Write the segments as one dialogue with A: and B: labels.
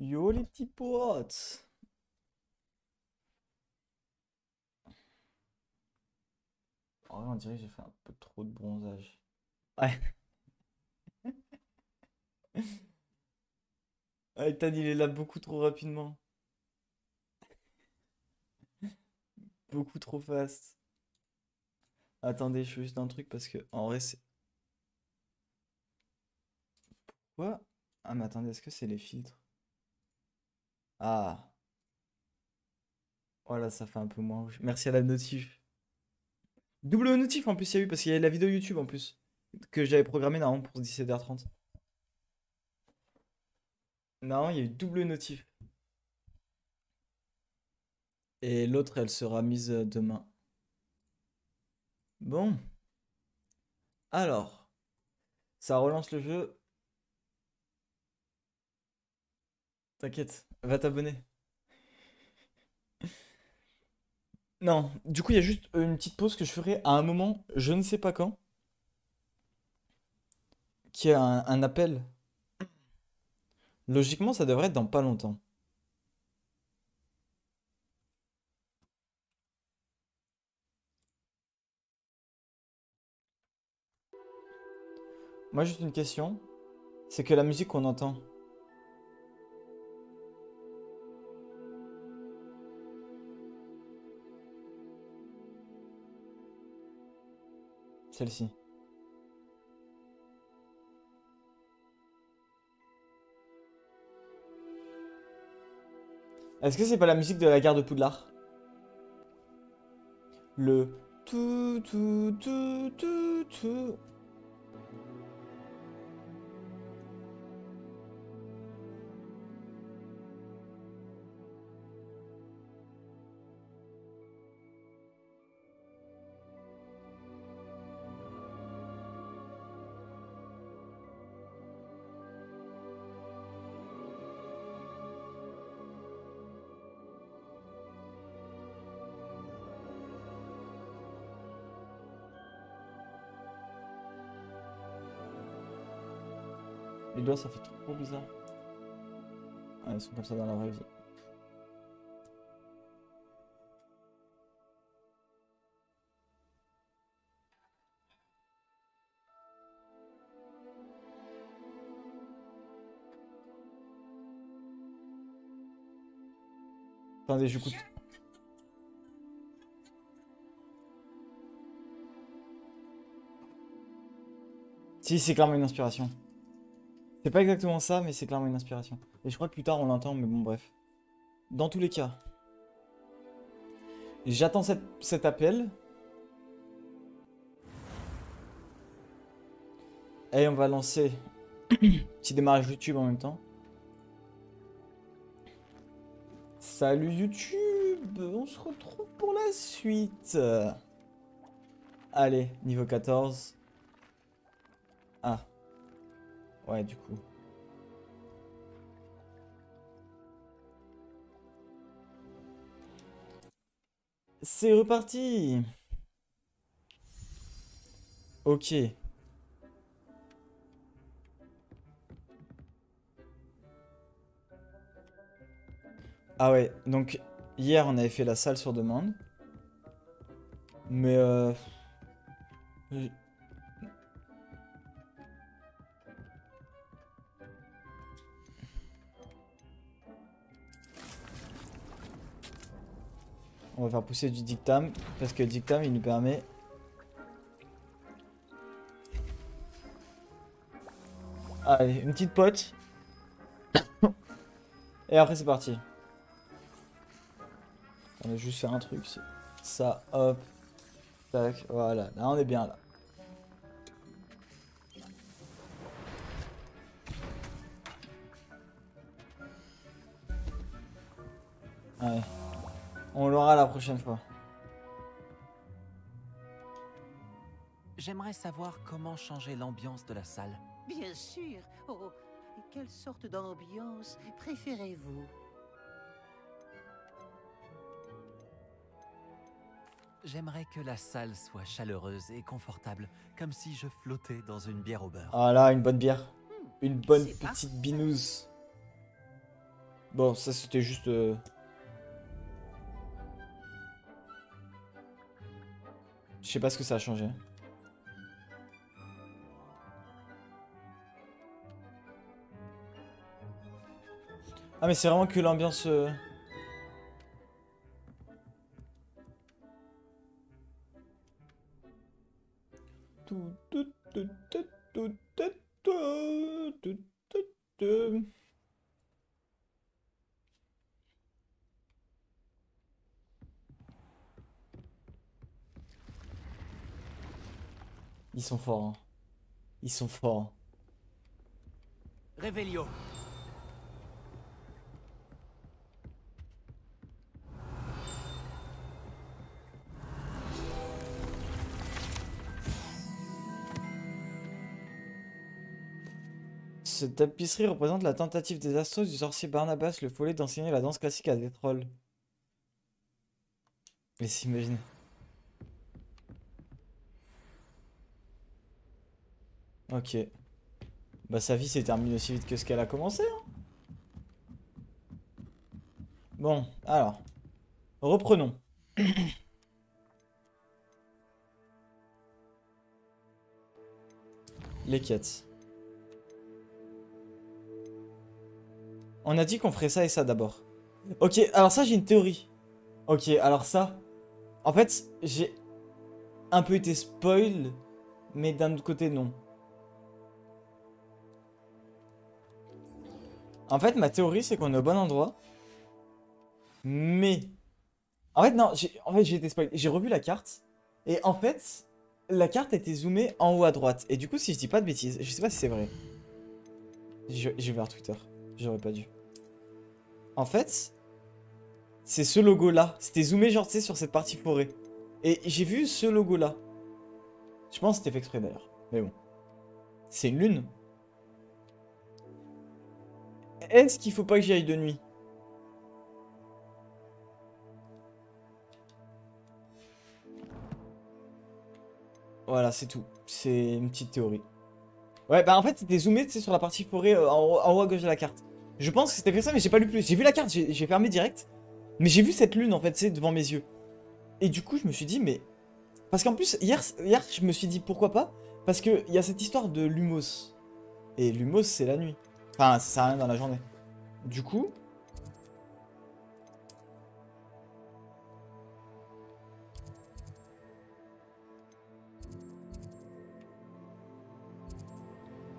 A: Yo les petits potes. En vrai, on dirait que j'ai fait un peu trop de bronzage. Ouais. Ouais, Ethan, il est là beaucoup trop rapidement. Beaucoup trop fast. Attendez, je fais juste un truc parce que en vrai, c'est. Quoi? Ah, mais attendez, est-ce que c'est les filtres? Ah. Voilà, ça fait un peu moins rouge. Merci à la notif. Double notif en plus, il y a eu parce qu'il y a la vidéo YouTube en plus. Que j'avais programmé normalement pour 17h30. Non, il y a eu double notif. Et l'autre, elle sera mise demain. Bon, alors, ça relance le jeu. T'inquiète, va t'abonner. Non, du coup, il y a juste une petite pause que je ferai à un moment, je ne sais pas quand, qui est un appel. Logiquement, ça devrait être dans pas longtemps. Moi, juste une question, c'est que la musique qu'on entend, celle-ci, est-ce que c'est pas la musique de la gare de Poudlard? Le tout tout tout tout tout. Les doigts, ça fait trop bizarre. Ah, ils sont comme ça dans la vraie vie. Attendez, j'écoute. Si, c'est clairement une inspiration. C'est pas exactement ça, mais c'est clairement une inspiration. Et je crois que plus tard on l'entend, mais bon, bref. Dans tous les cas, j'attends cet appel. Et on va lancer petit démarrage YouTube en même temps. Salut YouTube, on se retrouve pour la suite. Allez, niveau 14. Ah, ouais, du coup. C'est reparti. Ok. Ah ouais, donc hier on avait fait la salle sur demande. Mais on va faire pousser du dictam. Parce que dictam il nous permet. Allez, une petite pote. Et après c'est parti. On va juste faire un truc. Ça, hop, tac, voilà. Là on est bien là. Ouais. On l'aura la prochaine fois.
B: J'aimerais savoir comment changer l'ambiance de la salle.
C: Bien sûr. Oh, et quelle sorte d'ambiance préférez-vous?
B: J'aimerais que la salle soit chaleureuse et confortable, comme si je flottais dans une bière au beurre.
A: Ah là, une bonne bière.
C: Hmm,
A: Une bonne
C: c'est
A: petite
C: parfait.
A: binouse. Bon, ça c'était juste... Je sais pas ce que ça a changé. Ah mais c'est vraiment que l'ambiance... Tout, tout, tout, tout, tout, tout, tout, tout, tout, tout. Ils sont forts, hein. Ils sont forts.
B: Revelio.
A: Cette tapisserie représente la tentative désastreuse du sorcier Barnabas le Follet d'enseigner la danse classique à des trolls. Mais s'imagine. Ok. Bah sa vie s'est terminée aussi vite que ce qu'elle a commencé, hein. Bon, alors. Reprenons. Les quêtes. On a dit qu'on ferait ça et ça d'abord. Ok, alors ça j'ai une théorie. Ok, alors ça... En fait, j'ai un peu été spoil, mais d'un autre côté non. En fait, ma théorie c'est qu'on est au bon endroit. Mais... En fait, non, j'ai été spoil. J'ai revu la carte. Et en fait, la carte était zoomée en haut à droite. Et du coup, si je dis pas de bêtises, je sais pas si c'est vrai. Je vais vers Twitter. J'aurais pas dû. En fait, c'est ce logo-là. C'était zoomé, genre, tu sais, sur cette partie forêt. Et j'ai vu ce logo-là. Je pense que c'était fait exprès d'ailleurs. Mais bon. C'est une lune. Est-ce qu'il faut pas que j'y aille de nuit? Voilà, c'est tout. C'est une petite théorie. Ouais, bah en fait, c'était zoomé, tu sais, sur la partie forêt en haut à gauche de la carte. Je pense que c'était fait ça, mais j'ai pas lu plus. J'ai vu la carte, j'ai fermé direct. Mais j'ai vu cette lune, en fait, tu sais, devant mes yeux. Et du coup, je me suis dit, mais... Parce qu'en plus, hier, je me suis dit, pourquoi pas? Parce qu'il y a cette histoire de Lumos. Et Lumos, c'est la nuit. Enfin, ça sert à rien dans la journée. Du coup...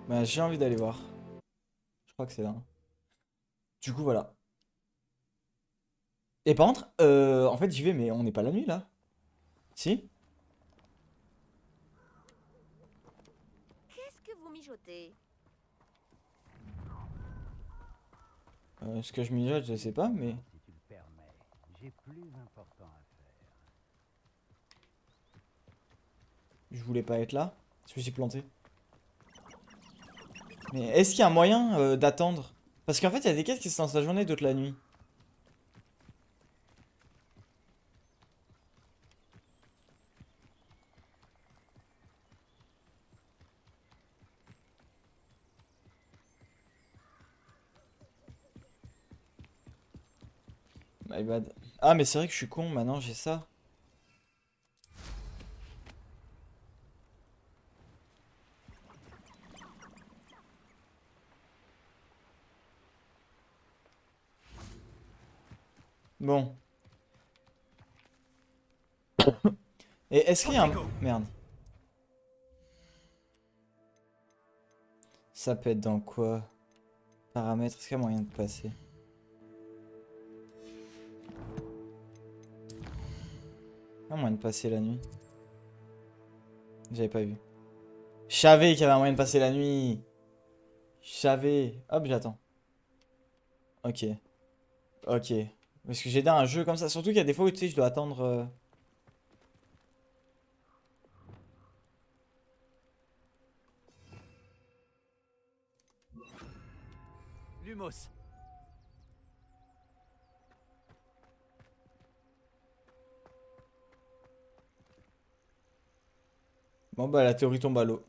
A: Bah, j'ai envie d'aller voir. Je crois que c'est là, hein. Du coup, voilà. Et par contre, en fait, j'y vais, mais on n'est pas la nuit, là. Si?
D: Qu'est-ce que vous mijotez?
A: Ce que je mijote, je sais pas, mais...
E: Si tu le permets, j'ai plus important à faire.
A: Je voulais pas être là. Je me suis planté. Mais est-ce qu'il y a un moyen d'attendre? Parce qu'en fait, il y a des quêtes qui se lancent la journée, d'autres la nuit. My bad. Ah, mais c'est vrai que je suis con, maintenant j'ai ça. Bon. Et est-ce qu'il y a un... Merde. Ça peut être dans quoi? Paramètres, est-ce qu'il y a moyen de passer? Il y a moyen de passer la nuit. J'avais pas vu. Je savais qu'il y avait un moyen de passer la nuit. Je savais. Hop, j'attends. Ok. Ok. Parce que j'ai dans un jeu comme ça. Surtout qu'il y a des fois où tu sais, je dois attendre.
B: Lumos.
A: Bon, bah la théorie tombe à l'eau.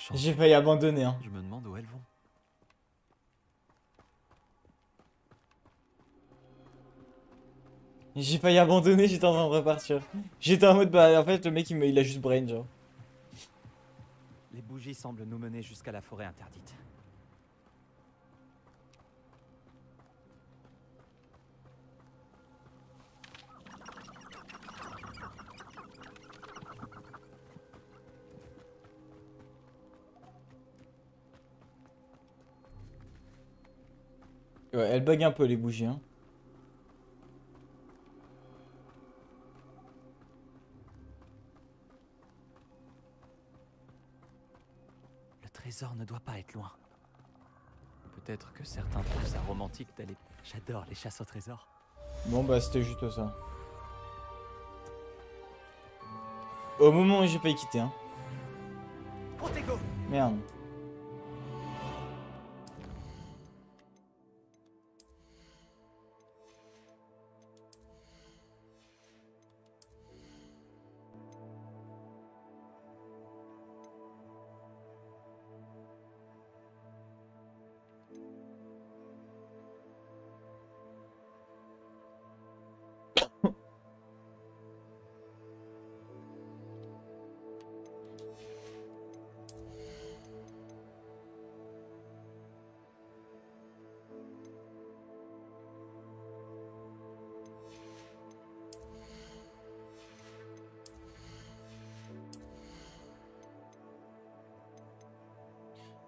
B: chance.
A: J'ai failli abandonner, hein.
B: Je me demande où elles vont.
A: J'ai failli abandonner, j'étais en train de repartir. J'étais en mode, bah en fait, le mec il a juste brain, genre.
B: Les bougies semblent nous mener jusqu'à la forêt interdite.
A: Ouais, elle bug un peu les bougies, hein.
B: Le trésor ne doit pas être loin. Peut-être que certains trouvent ça romantique d'aller... J'adore les chasses au trésor.
A: Bon bah c'était juste ça. Au moment où j'ai failli quitter, hein.
B: Protego!
A: Merde.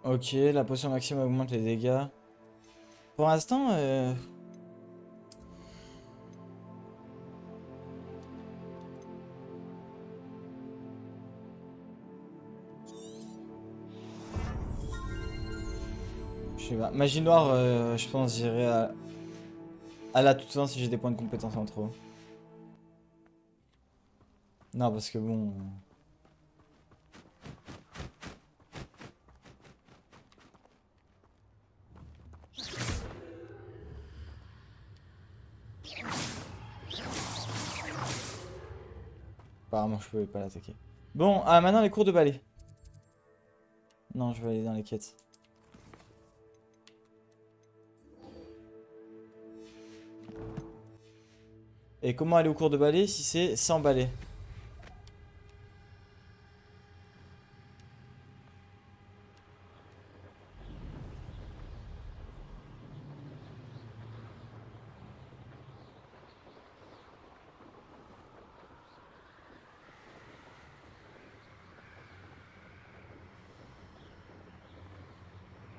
A: Ok, la potion maximum augmente les dégâts. Pour l'instant, je sais pas. Magie noire, je pense j'irai à la toute fin si j'ai des points de compétence en trop. Non, parce que bon... Apparemment, je pouvais pas l'attaquer. Bon, ah, maintenant les cours de ballet. Non, je vais aller dans les quêtes. Et comment aller au cours de ballet si c'est sans ballet?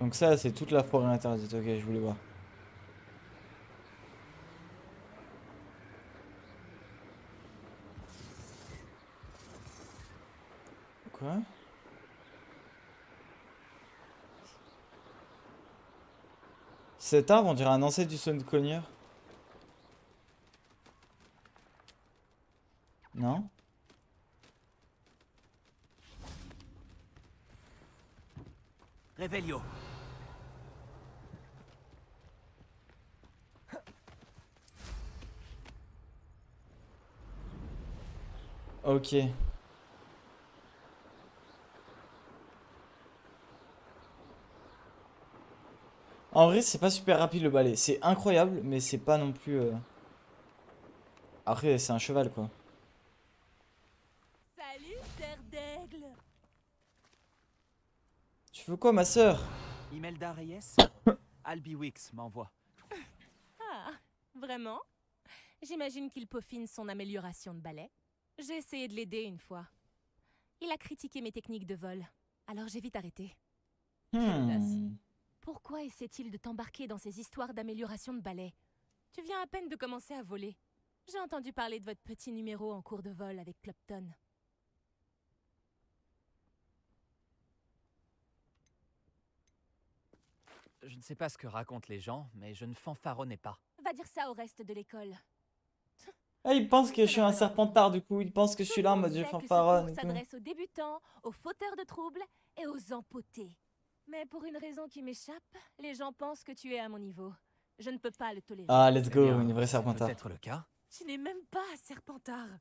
A: Donc ça, c'est toute la forêt interdite. Ok, je voulais voir. Quoi? Cet arbre, on dirait un ancêtre du Sonic Connier. Non?
B: Revelio.
A: Ok. En vrai, c'est pas super rapide le balai. C'est incroyable, mais c'est pas non plus... Après, c'est un cheval, quoi.
D: Salut, terre d'aigle.
A: Tu veux quoi, ma sœur?
B: Imelda Reyes. Albi Wix m'envoie.
D: Ah, vraiment? J'imagine qu'il peaufine son amélioration de balai. J'ai essayé de l'aider une fois. Il a critiqué mes techniques de vol, alors j'ai vite arrêté. Pourquoi essaie-t-il de t'embarquer dans ces histoires d'amélioration de balai? Tu viens à peine de commencer à voler. J'ai entendu parler de votre petit numéro en cours de vol avec Clopton.
B: Je ne sais pas ce que racontent les gens, mais je ne fanfaronnais pas.
D: Va dire ça au reste de l'école.
A: Ah, il pense que je suis un serpentard, du coup. Il pense que je suis là en mode je fanfaronne.
D: Ça s'adresse aux débutants, aux fauteurs de troubles et aux empotés. Mais pour une raison qui m'échappe, les gens pensent que tu es à mon niveau. Je ne peux pas le tolérer.
A: Ah, let's
B: Eh
A: go,
B: bien,
A: une vraie
B: c'est
A: serpentard.
B: peut-être le cas.
D: Tu n'es même pas Serpentard.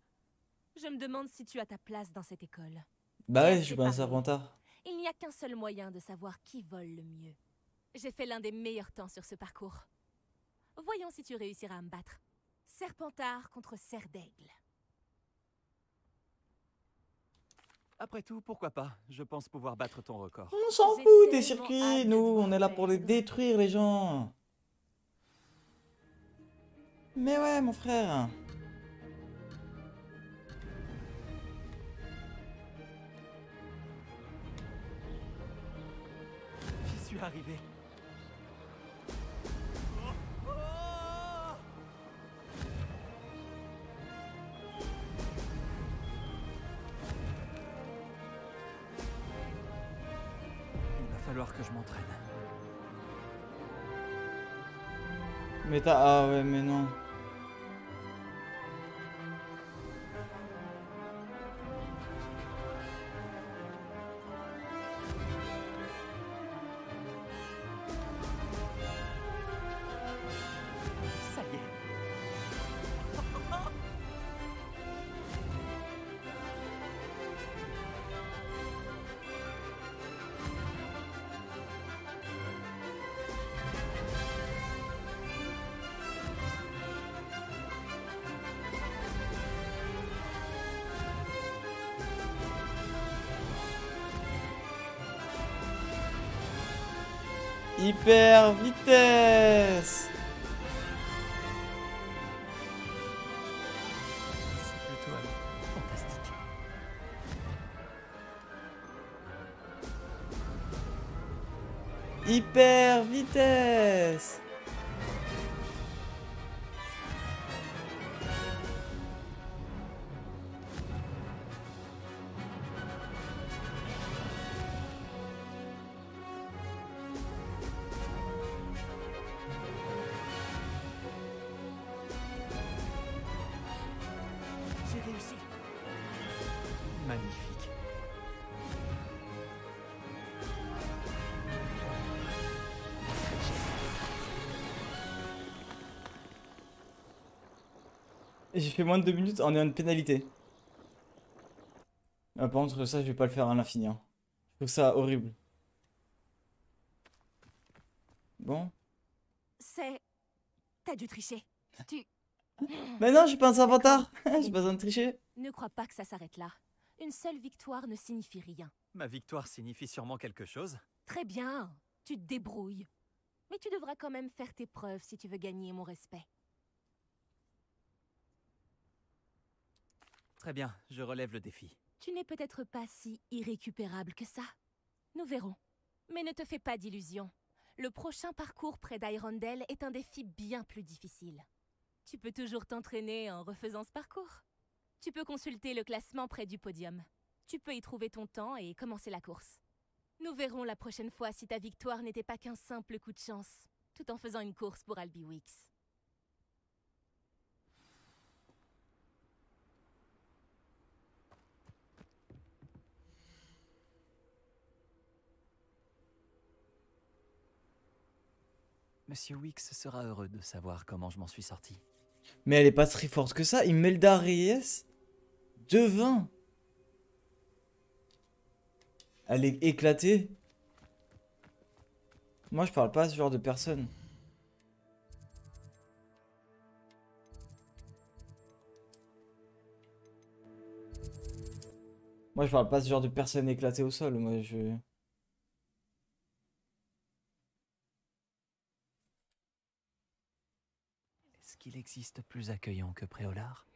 D: Je me demande si tu as ta place dans cette école.
A: Bah ouais,
D: Laisse
A: je suis pas un
D: parler.
A: serpentard.
D: Il n'y a qu'un seul moyen de savoir qui vole le mieux. J'ai fait l'un des meilleurs temps sur ce parcours. Voyons si tu réussiras à me battre. Serpentard contre cerf d'aigle.
B: Après tout, pourquoi pas? Je pense pouvoir battre ton record.
A: On s'en
D: J'ai
A: fout des
D: tellement
A: circuits,
D: hâte de
A: nous,
D: te
A: on est là pour les
D: perdre.
A: détruire, les gens. Mais ouais, mon frère.
B: J'y suis arrivé. Il va falloir que je m'entraîne.
A: Mais t'as... Ah ouais, mais non.
B: Ça y est.
A: Hyper vitesse.
B: C'est plutôt fantastique.
A: Hyper vitesse.
B: J'ai réussi. Magnifique.
A: J'ai fait moins de 2 minutes, on est en pénalité. Ah, par contre, ça, je vais pas le faire à l'infini. Hein. Je trouve ça horrible. Bon.
D: C'est... T'as dû tricher. Tu...
A: Mais non, j'ai pas un serpentard.
D: D'accord.
A: J'ai pas besoin de tricher.
D: Ne crois pas que ça s'arrête là. Une seule victoire ne signifie rien.
B: Ma victoire signifie sûrement quelque chose.
D: Très bien, tu te débrouilles. Mais tu devras quand même faire tes preuves si tu veux gagner mon respect.
B: Très bien, je relève le défi.
D: Tu n'es peut-être pas si irrécupérable que ça. Nous verrons. Mais ne te fais pas d'illusions. Le prochain parcours près d'Hyrondell est un défi bien plus difficile. Tu peux toujours t'entraîner en refaisant ce parcours. Tu peux consulter le classement près du podium. Tu peux y trouver ton temps et commencer la course. Nous verrons la prochaine fois si ta victoire n'était pas qu'un simple coup de chance, tout en faisant une course pour Albiwix.
B: Monsieur Wix sera heureux de savoir comment je m'en suis sorti.
A: Mais elle est pas très forte que ça. Imelda Reyes, 2-20. Elle est éclatée. Moi, je parle pas à ce genre de personne. Moi, je parle pas à ce genre de personne éclatée au sol. Moi, je...
B: Est-ce qu'il existe plus accueillant que Préolard?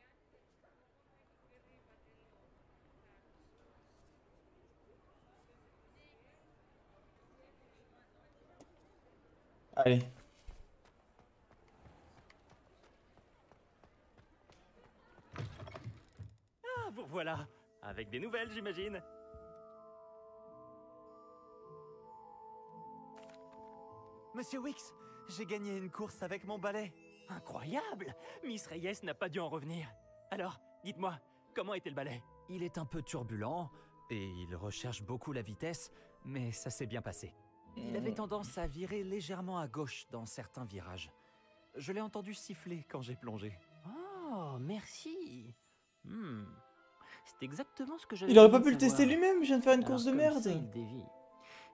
A: Allez.
F: Ah, vous voilà. Avec des nouvelles, j'imagine.
B: Monsieur Wix, j'ai gagné une course avec mon balai.
F: Incroyable! Miss Reyes n'a pas dû en revenir. Alors, dites-moi, comment était le balai?
B: Il est un peu turbulent et il recherche beaucoup la vitesse, mais ça s'est bien passé. Il avait tendance à virer légèrement à gauche dans certains virages. Je l'ai entendu siffler quand j'ai plongé.
F: Oh, merci. C'est exactement ce que j'avais
A: Il aurait pas
F: besoin
A: pu
F: de
A: le tester
F: savoir.
A: lui-même, je viens de faire une
F: Alors,
A: course de
F: comme
A: merde.
F: ça, il dévie.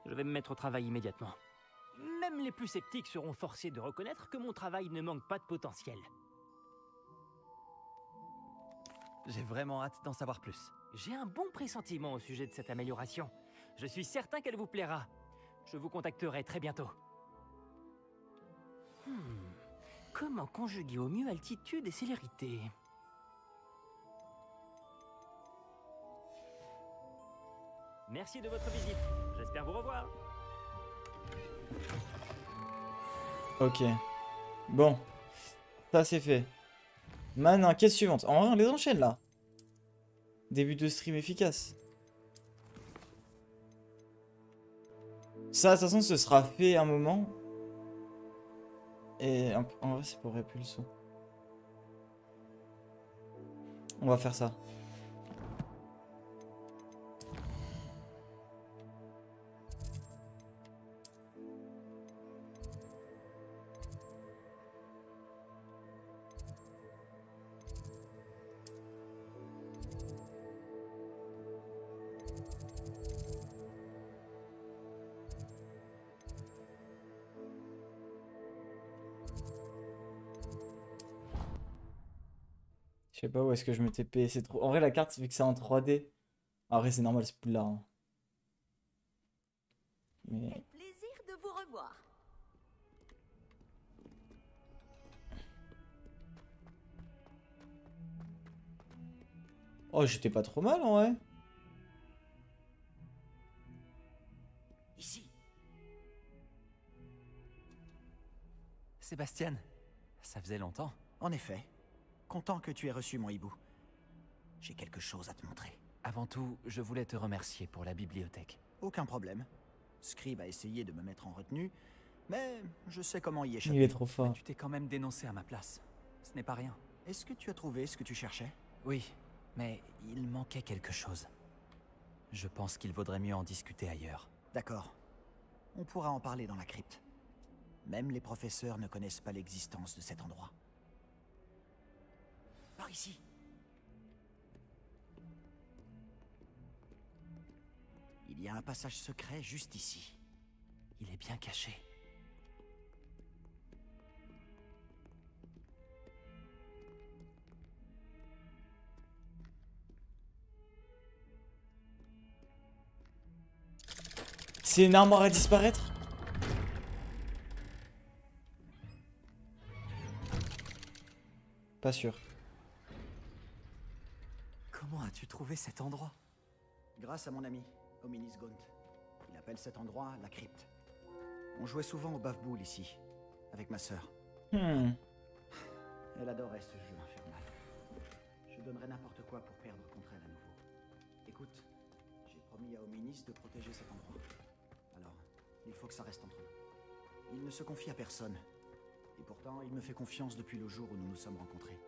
F: Je vais me mettre au travail immédiatement. Même les plus sceptiques seront forcés de reconnaître que mon travail ne manque pas de potentiel.
B: J'ai vraiment hâte d'en savoir plus.
F: J'ai un bon pressentiment au sujet de cette amélioration. Je suis certain qu'elle vous plaira. Je vous contacterai très bientôt. Comment conjuguer au mieux altitude et célérité? Merci de votre visite. J'espère vous revoir.
A: Ok. Bon. Ça c'est fait. Maintenant, quête suivante. En vrai, on les enchaîne là. Début de stream efficace. Ça, de toute façon, ce sera fait un moment. Et en vrai, c'est pour Répulso. On va faire ça. Je sais pas où est-ce que je me TP. C'est trop. En vrai, la carte, vu que c'est en 3D. En vrai, c'est normal, c'est plus là. Hein. Mais.
G: Quel plaisir de vous revoir.
A: Oh, j'étais pas trop mal en vrai.
C: Ici.
B: Sébastien, ça faisait longtemps.
C: En effet. Content que tu aies reçu mon hibou. J'ai quelque chose à te montrer.
B: Avant tout, je voulais te remercier pour la bibliothèque.
C: Aucun problème. Scribe a essayé de me mettre en retenue, mais je sais comment y
A: Il
C: échapper.
A: est trop fort.
B: Tu t'es quand même dénoncé à ma place. Ce n'est pas rien.
C: Est-ce que tu as trouvé ce que tu cherchais?
B: Oui, mais il manquait quelque chose. Je pense qu'il vaudrait mieux en discuter ailleurs.
C: D'accord. On pourra en parler dans la crypte. Même les professeurs ne connaissent pas l'existence de cet endroit. Par ici. Il y a un passage secret juste ici.
B: Il est bien caché.
A: C'est une armoire à disparaître? Pas sûr.
B: Comment as-tu trouvé cet endroit?
C: Grâce à mon ami, Hominis Gaunt. Il appelle cet endroit la crypte. On jouait souvent au baffe-boule ici, avec ma sœur. Elle adorait ce jeu infernal. Je donnerais n'importe quoi pour perdre contre elle à nouveau. Écoute, j'ai promis à Hominis de protéger cet endroit. Alors, il faut que ça reste entre nous. Il ne se confie à personne. Et pourtant, il me fait confiance depuis le jour où nous nous sommes rencontrés.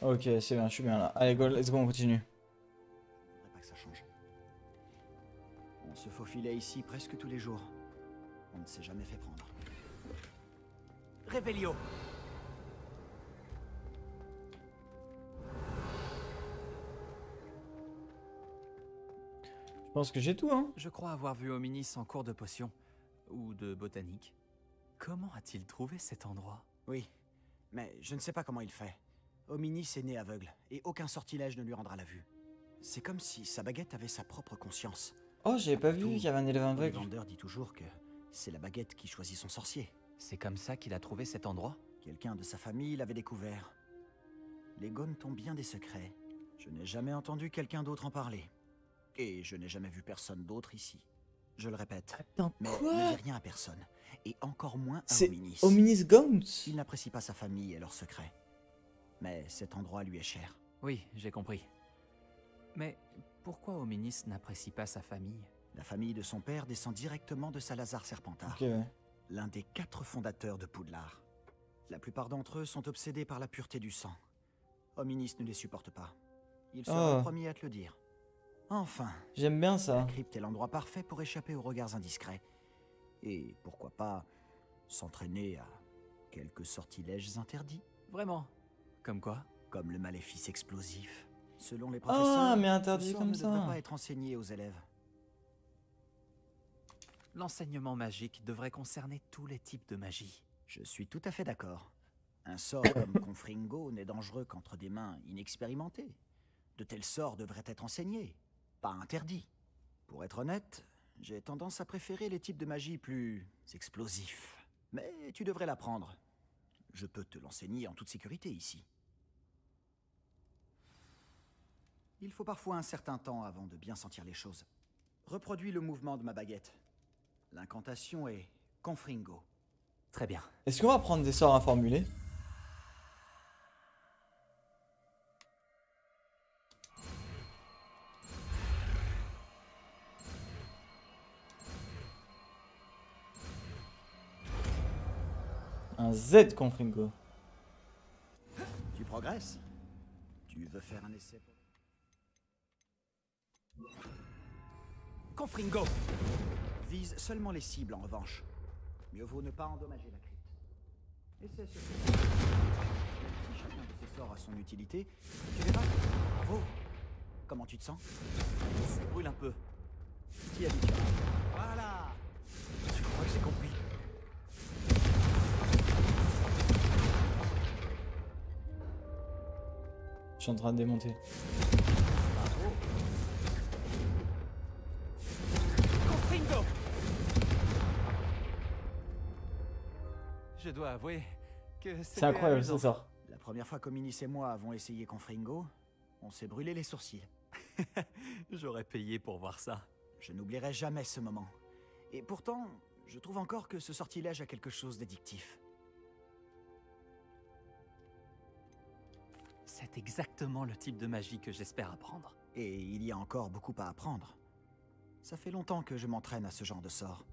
A: Ok, c'est bien, je suis bien là. Allez, go, let's go, on continue.
C: Faudrait pas que ça change. On se faufilait ici presque tous les jours. On ne s'est jamais fait prendre.
F: Révélio.
A: Je pense que j'ai tout, hein.
B: Je crois avoir vu Hominis en cours de potion. Ou de botanique. Comment a-t-il trouvé cet endroit?
C: Oui, mais je ne sais pas comment il fait. Hominis est né aveugle, et aucun sortilège ne lui rendra la vue. C'est comme si sa baguette avait sa propre conscience.
A: Oh, j'avais pas vu
C: Tout,
A: qu'il y avait un élève aveugle.
C: Ollivander dit toujours que c'est la baguette qui choisit son sorcier.
B: C'est comme ça qu'il a trouvé cet endroit?
C: Quelqu'un de sa famille l'avait découvert. Les Gaunt ont bien des secrets. Je n'ai jamais entendu quelqu'un d'autre en parler. Et je n'ai jamais vu personne d'autre ici. Je le répète.
A: Attends,
C: Mais
A: quoi?
C: ne dis rien à personne. et encore moins à
A: C'est
C: Hominis.
A: Hominis Gaunt.
C: Il n'apprécie pas sa famille et leurs secrets. Mais cet endroit lui est cher.
B: Oui, j'ai compris. Mais pourquoi Hominis n'apprécie pas sa famille?
C: La famille de son père descend directement de Salazar Serpentard,
A: Ok, ouais.
C: l'un des 4 fondateurs de Poudlard. La plupart d'entre eux sont obsédés par la pureté du sang. Hominis ne les supporte pas. Il sera
A: Oh.
C: le premier à te le dire. Enfin,
A: J'aime bien
C: la
A: ça.
C: crypte est l'endroit parfait pour échapper aux regards indiscrets. Et pourquoi pas s'entraîner à quelques sortilèges interdits,
B: Vraiment? Comme quoi?
C: comme le maléfice explosif. Selon les professeurs,
A: Ah, mais
C: ce
A: interdit
C: sort
A: comme
C: ne devrait
A: ça.
C: pas être enseigné aux élèves.
B: L'enseignement magique devrait concerner tous les types de magie.
C: Je suis tout à fait d'accord. Un sort comme Confringo n'est dangereux qu'entre des mains inexpérimentées. De tels sorts devraient être enseignés, pas interdits. Pour être honnête, j'ai tendance à préférer les types de magie plus explosifs. Mais tu devrais l'apprendre. Je peux te l'enseigner en toute sécurité ici. Il faut parfois un certain temps avant de bien sentir les choses. Reproduis le mouvement de ma baguette. L'incantation est Confringo.
B: Très bien.
A: Est-ce qu'on va prendre des sorts informulés? Un Z Confringo.
C: Tu progresses? Tu veux faire un essai pour...
B: Confringo!
C: Vise seulement les cibles en revanche. Mieux vaut ne pas endommager la crypte. Essaie sur ce... Si chacun de ces sorts a son utilité, tu verras. Bravo! Comment tu te sens?
B: Ça brûle un peu.
C: Tu t'y habitueras. Voilà!
B: Je crois que j'ai compris.
A: Je suis en train de démonter.
C: Bravo!
B: Confringo! Je dois avouer que
A: C'est incroyable ce
B: amusant.
A: sort.
C: La première fois qu'Ominis et moi avons essayé Confringo, on s'est brûlé les sourcils.
B: J'aurais payé pour voir ça.
C: Je n'oublierai jamais ce moment. Et pourtant, je trouve encore que ce sortilège a quelque chose d'addictif.
B: C'est exactement le type de magie que j'espère apprendre.
C: Et il y a encore beaucoup à apprendre. Ça fait longtemps que je m'entraîne à ce genre de sort.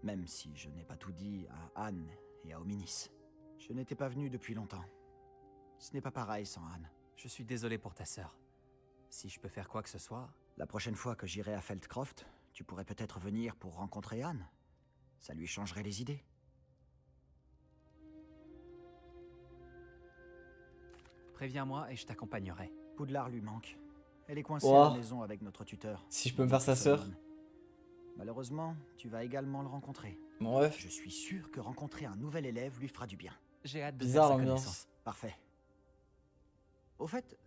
C: Même si je n'ai pas tout dit à Anne et à Hominis. Je n'étais pas venu depuis longtemps. Ce n'est pas pareil sans Anne.
B: Je suis désolé pour ta sœur. Si je peux faire quoi que ce soit...
C: La prochaine fois que j'irai à Feldcroft, tu pourrais peut-être venir pour rencontrer Anne. Ça lui changerait les idées.
B: Préviens-moi et je t'accompagnerai.
C: Poudlard lui manque. Elle est coincée
A: Ouah.
C: à la maison avec notre tuteur.
A: Si je peux me faire sa sœur.
C: Malheureusement, tu vas également le rencontrer.
A: Bon, bref.
C: Je suis sûr que rencontrer un nouvel élève lui fera du bien.
B: J'ai hâte de
A: Bizarre
B: faire sa
A: l'ambiance.
B: connaissance.
C: Parfait. Au fait,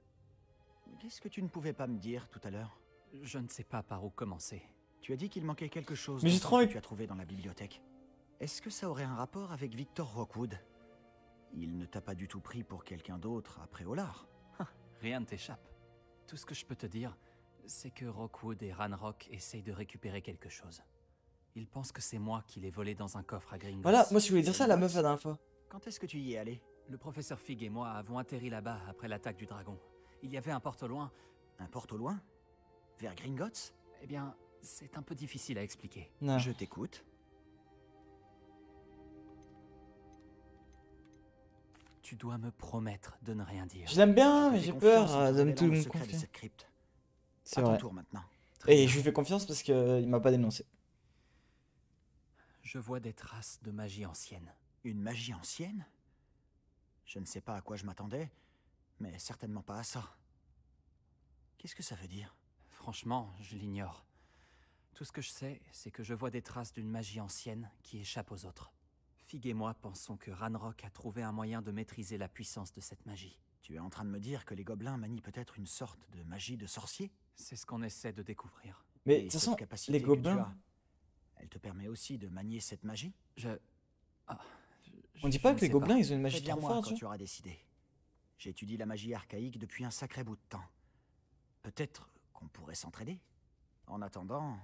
C: qu'est-ce que tu ne pouvais pas me dire tout à l'heure?
B: Je ne sais pas par où commencer.
C: Tu as dit qu'il manquait quelque chose
A: Mais j'ai
C: dans ce
A: trop
C: que
A: envie-
C: tu as trouvé dans la bibliothèque. Est-ce que ça aurait un rapport avec Victor Rockwood? Il ne t'a pas du tout pris pour quelqu'un d'autre après Olar.
B: Rien ne t'échappe. Tout ce que je peux te dire, c'est que Rockwood et Ranrock essayent de récupérer quelque chose. Ils pensent que c'est moi qui l'ai volé dans un coffre à Gringotts.
A: Voilà, moi je voulais dire ça à la meuf la dernière fois.
C: Quand est-ce que tu y es allé?
B: Le professeur Fig et moi avons atterri là-bas après l'attaque du dragon. Il y avait un porte au loin.
C: Un porte au loin? Vers Gringotts?
B: Eh bien, c'est un peu difficile à expliquer.
A: Non.
C: Je t'écoute.
B: Tu dois me promettre de ne rien dire.
A: Je l'aime bien,
C: Je
A: mais
C: te
A: j'ai
C: fais
A: peur
C: confiance en te
A: de me
C: révélant
A: tout
C: le
A: me
C: secret de
A: confier.
C: cette crypte.
A: C'est
C: À ton
A: vrai.
C: tour maintenant.
A: Et je lui fais confiance parce qu'il m'a pas dénoncé.
B: Je vois des traces de magie ancienne.
C: Une magie ancienne? Je ne sais pas à quoi je m'attendais, mais certainement pas à ça. Qu'est-ce que ça veut dire?
B: Franchement, je l'ignore. Tout ce que je sais, c'est que je vois des traces d'une magie ancienne qui échappe aux autres. Fig et moi pensons que Ranrock a trouvé un moyen de maîtriser la puissance de cette magie.
C: Tu es en train de me dire que les gobelins manient peut-être une sorte de magie de sorcier?
B: C'est ce qu'on essaie de découvrir.
A: Mais de
C: Et
A: toute
C: cette
A: façon,
C: capacité
A: les
C: que tu
A: gobelins,
C: as, elle te permet aussi de manier cette magie?
A: on dit
B: Je
A: pas
B: ne
A: que les
B: sais
A: gobelins ils ont une magie trop
C: Préviens-moi
A: forte.
C: quand
A: tu
C: tu auras décidé. J'étudie la magie archaïque depuis un sacré bout de temps. Peut-être qu'on pourrait s'entraider. En attendant,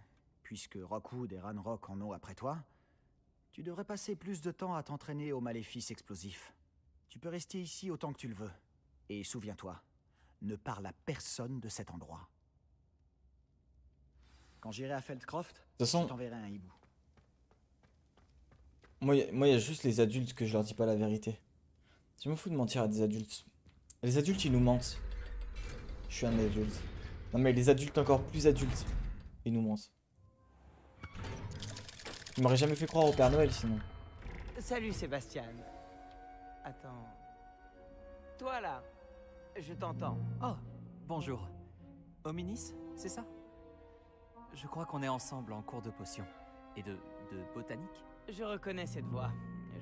C: puisque Rockwood et Ranrock en ont après toi, Tu devrais passer plus de temps à t'entraîner aux maléfices explosifs. Tu peux rester ici autant que tu le veux. Et souviens-toi, ne parle à personne de cet endroit. Quand j'irai à Feldcroft,
A: De toute façon,
C: je t'enverrai un hibou.
A: moi, y a juste les adultes que je leur dis pas la vérité. Je me fous de mentir à des adultes. Les adultes, ils nous mentent. Je suis un adulte. Non, mais les adultes encore plus adultes, ils nous mentent. Ils m'auraient jamais fait croire au Père Noël, sinon.
H: Salut Sébastien. Attends. Toi là, je t'entends.
B: Oh, bonjour. Hominis, c'est ça? Je crois qu'on est ensemble en cours de potion. Et de botanique?
H: Je reconnais cette voix.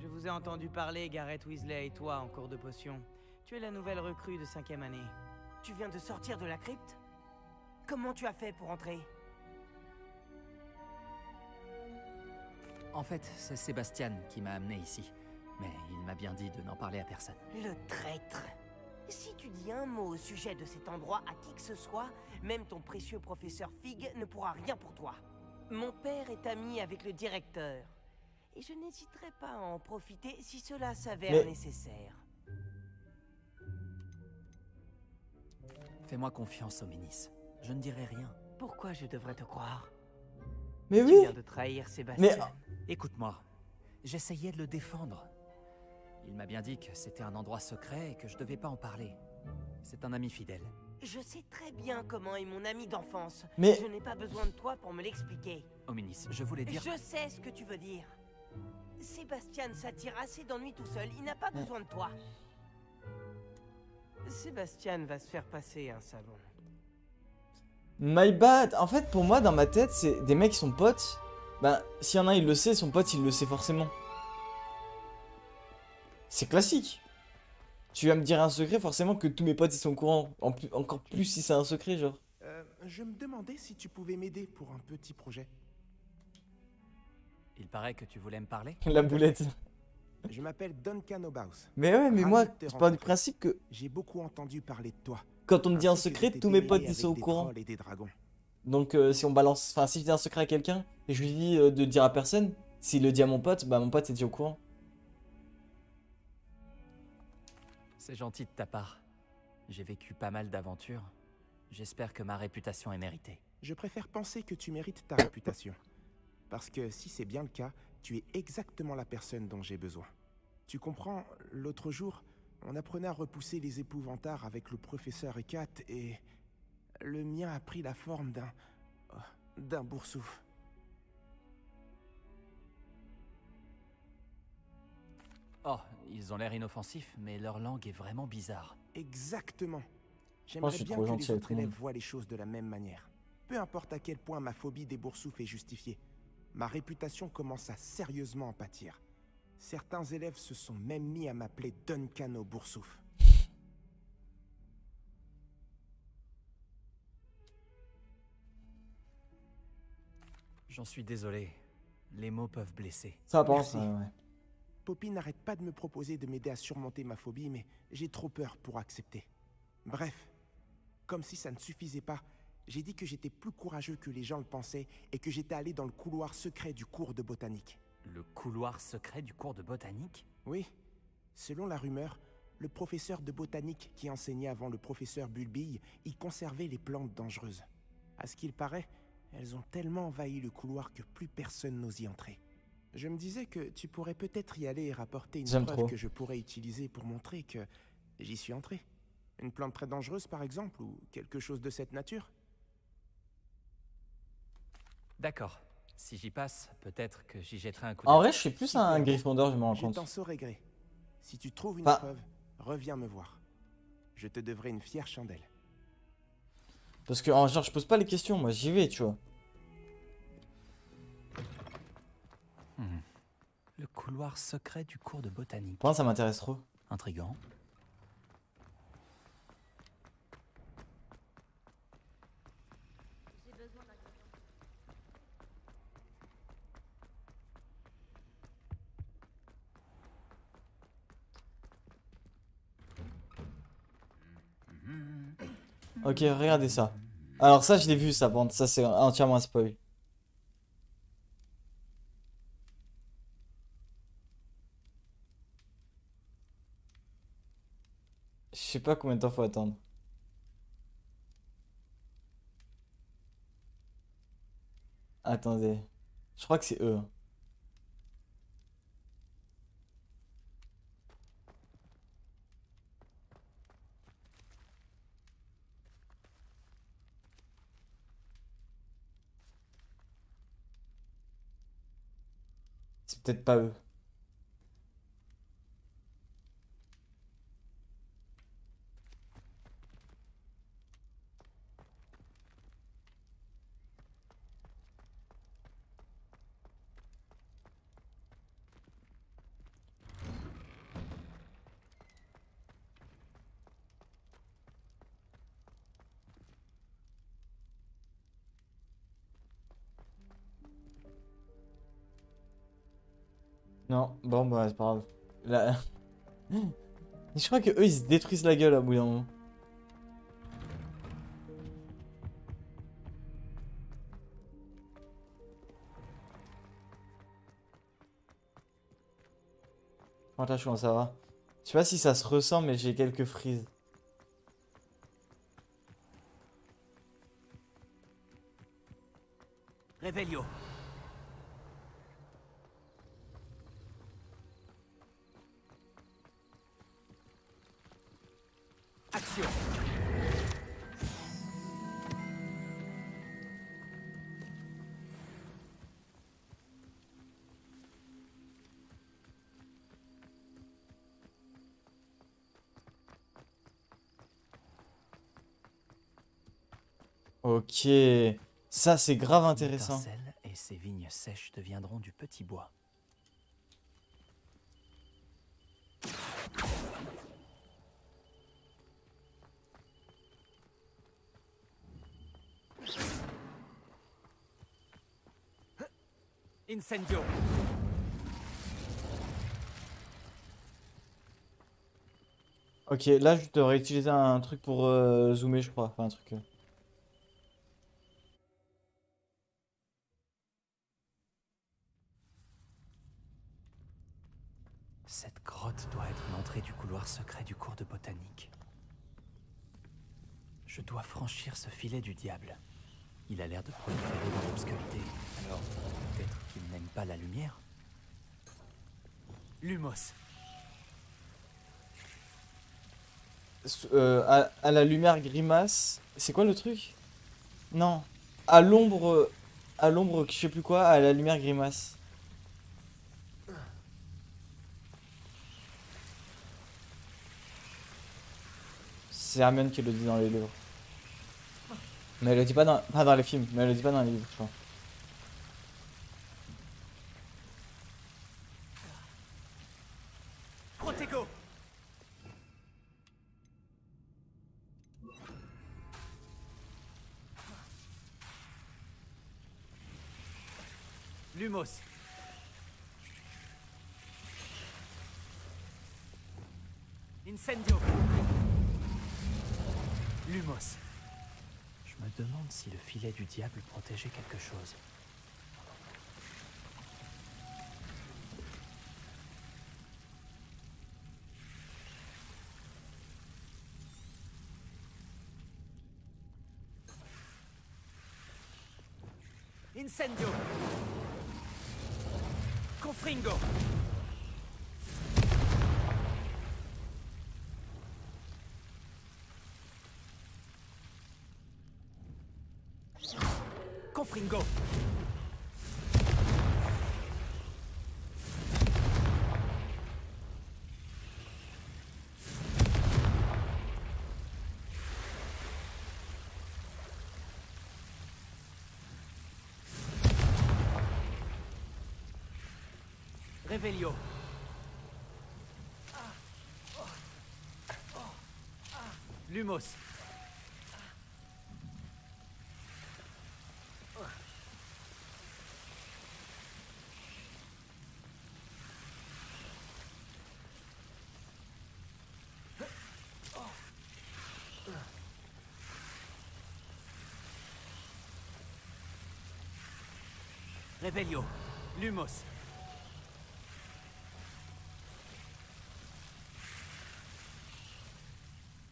H: Je vous ai entendu parler, Gareth Weasley et toi, en cours de potion. Tu es la nouvelle recrue de 5e année.
I: Tu viens de sortir de la crypte? Comment tu as fait pour entrer?
B: En fait, c'est Sébastien qui m'a amené ici. Mais il m'a bien dit de n'en parler à personne.
I: Le traître. Si tu dis un mot au sujet de cet endroit à qui que ce soit, même ton précieux professeur Fig ne pourra rien pour toi. Mon père est ami avec le directeur. Et je n'hésiterai pas à en profiter si cela s'avère nécessaire.
B: Fais-moi confiance, Hominis. Je ne dirai rien.
H: Pourquoi je devrais te croire?
A: Mais
H: Tu
A: oui!
H: viens de trahir Sébastien.
B: Écoute-moi, j'essayais de le défendre. Il m'a bien dit que c'était un endroit secret et que je devais pas en parler. C'est un ami fidèle.
I: Je sais très bien comment est mon ami d'enfance.
A: Mais-
I: Je n'ai pas besoin de toi pour me l'expliquer.
B: Hominis, je voulais dire...
I: Je sais ce que tu veux dire. Sébastien s'attire assez d'ennui tout seul, il n'a pas besoin de toi.
H: Sébastien va se faire passer un savon.
A: My bad. En fait, pour moi, dans ma tête, c'est des mecs qui sont potes. Ben, s'il y en a un, il le sait, son pote, il le sait forcément. C'est classique. Tu vas me dire un secret, forcément que tous mes potes, ils sont au courant. Encore plus si c'est un secret, genre.
J: Je me demandais si tu pouvais m'aider pour un petit projet.
B: Il paraît que tu voulais me parler?
A: La boulette.
J: Je m'appelle Duncan Obaus.
A: Mais ouais, mais
J: Ravi
A: moi,
J: de te
A: je pars du
J: rencontrer.
A: principe que
J: J'ai beaucoup entendu parler de toi.
A: quand on me dit un
J: ainsi que
A: secret,
J: de tes
A: tous mes
J: démêlés
A: potes, ils
J: avec
A: sont au
J: des
A: courant.
J: trolls et des dragons.
A: Donc, si on balance. Enfin, si je dis un secret à quelqu'un et je lui dis de dire à personne, s'il le dit à mon pote, bah mon pote, c'est déjà au courant.
B: C'est gentil de ta part. J'ai vécu pas mal d'aventures. J'espère que ma réputation est méritée.
J: Je préfère penser que tu mérites ta réputation. Parce que si c'est bien le cas, tu es exactement la personne dont j'ai besoin. Tu comprends, l'autre jour, on apprenait à repousser les épouvantards avec le professeur Ekat et... le mien a pris la forme d'un boursouf.
B: Oh, ils ont l'air inoffensifs, mais leur langue est vraiment bizarre.
J: Exactement.
A: je
J: J'aimerais
A: suis
J: bien
A: trop
J: que
A: gentil
J: les
A: avec
J: autres
A: tout le
J: élèves
A: monde.
J: voient les choses de la même manière. Peu importe à quel point ma phobie des boursoufs est justifiée, ma réputation commence à sérieusement en pâtir. Certains élèves se sont même mis à m'appeler Duncan au boursouf.
B: J'en suis désolé. Les mots peuvent blesser.
A: Ça va pas,
J: Merci.
A: ça, ouais.
J: Poppy n'arrête pas de me proposer de m'aider à surmonter ma phobie, mais j'ai trop peur pour accepter. Bref, comme si ça ne suffisait pas, j'ai dit que j'étais plus courageux que les gens le pensaient et que j'étais allé dans le couloir secret du cours de botanique.
B: Le couloir secret du cours de botanique?
J: Oui, selon la rumeur, le professeur de botanique qui enseignait avant le professeur Bulbille y conservait les plantes dangereuses. À ce qu'il paraît, elles ont tellement envahi le couloir que plus personne n'ose y entrer. Je me disais que tu pourrais peut-être y aller et rapporter une
A: J'aime
J: preuve
A: trop.
J: que je pourrais utiliser pour montrer que j'y suis entré. Une plante très dangereuse par exemple, ou quelque chose de cette nature.
B: D'accord. Si j'y passe, peut-être que j'y jetterai un coup
A: En
B: d'œil.
A: vrai, je suis plus un Gryffondor, je me rends
J: Je
A: compte.
J: t'en saurai gré. Si tu trouves une
A: Enfin-
J: preuve, reviens me voir. Je te devrai une fière chandelle.
A: Parce que, genre, je pose pas les questions, moi, j'y vais, tu vois.
B: Le couloir secret du cours de botanique.
A: Pour moi, ça m'intéresse trop.
B: Intriguant.
A: Ok, regardez ça. Alors ça, je l'ai vu, ça, bande. Ça, c'est entièrement un spoil. Je sais pas combien de temps faut attendre. Attendez. Je crois que c'est eux. C'est peut-être pas eux. Non, bon bah c'est pas grave. Là... Je crois que eux ils se détruisent la gueule à bout d'un moment. Oh, là, je commence à voir. Je sais pas si ça se ressent, mais j'ai quelques frises.
I: Revelio. Action.
A: Ok. Ça c'est grave intéressant.
B: L'étincelle et ces vignes sèches deviendront du petit bois.
I: Incendio.
A: Ok, là je devrais utiliser un truc pour zoomer, je crois. Enfin, un truc.
B: Cette grotte doit être l'entrée du couloir secret du cours de botanique. Je dois franchir ce filet du diable. Il a l'air de proliférer dans l'obscurité. Alors, peut-être qu'il n'aime pas la lumière?
I: Lumos.
A: À la lumière grimace. C'est quoi le truc? Non. À l'ombre. À l'ombre, je sais plus quoi, à la lumière grimace. C'est Hermione qui le dit dans les livres. Mais elle le dit pas dans, pas dans les films, mais elle le dit pas dans les livres, je crois.
I: Protego. Lumos. Incendio. Lumos.
B: Je me demande si le filet du diable protégeait quelque chose.
I: Incendio. Confringo. Confringo. Revelio. Lumos. Revelio. Lumos.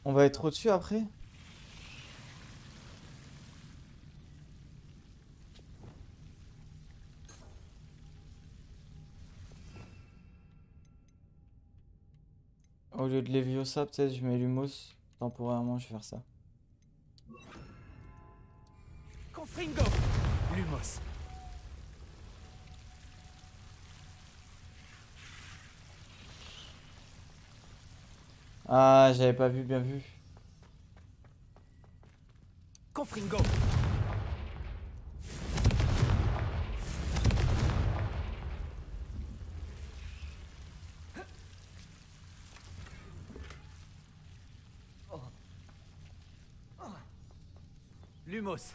A: On va être au-dessus après? Au lieu de Leviosa, peut-être je mets Lumos. Temporairement, je vais faire ça.
B: Confringo! Lumos.
A: Ah, j'avais pas vu, bien vu.
B: Confringo. Lumos.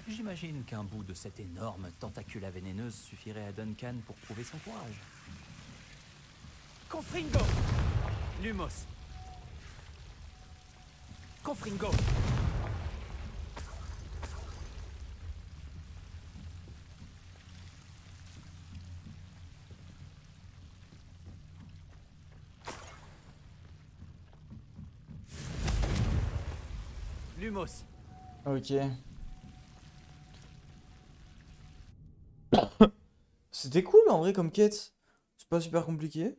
B: J'imagine qu'un bout de cette énorme tentacula vénéneuse suffirait à Duncan pour prouver son courage. Confringo! Lumos. Confringo! Lumos.
A: Ok. C'était cool en vrai comme quête. C'est pas super compliqué.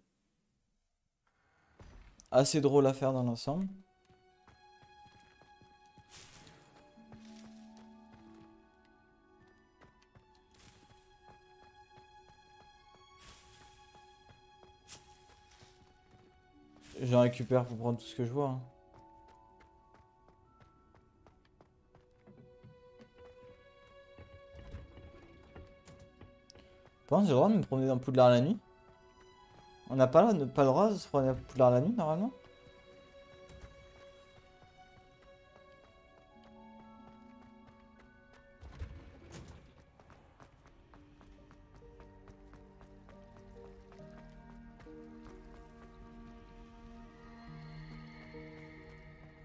A: Assez drôle à faire dans l'ensemble. J'en récupère pour prendre tout ce que je vois. Hein. Par contre, j'ai le droit de me promener dans Poudlard la nuit. On n'a pas le droit de se promener dans Poudlard la nuit normalement.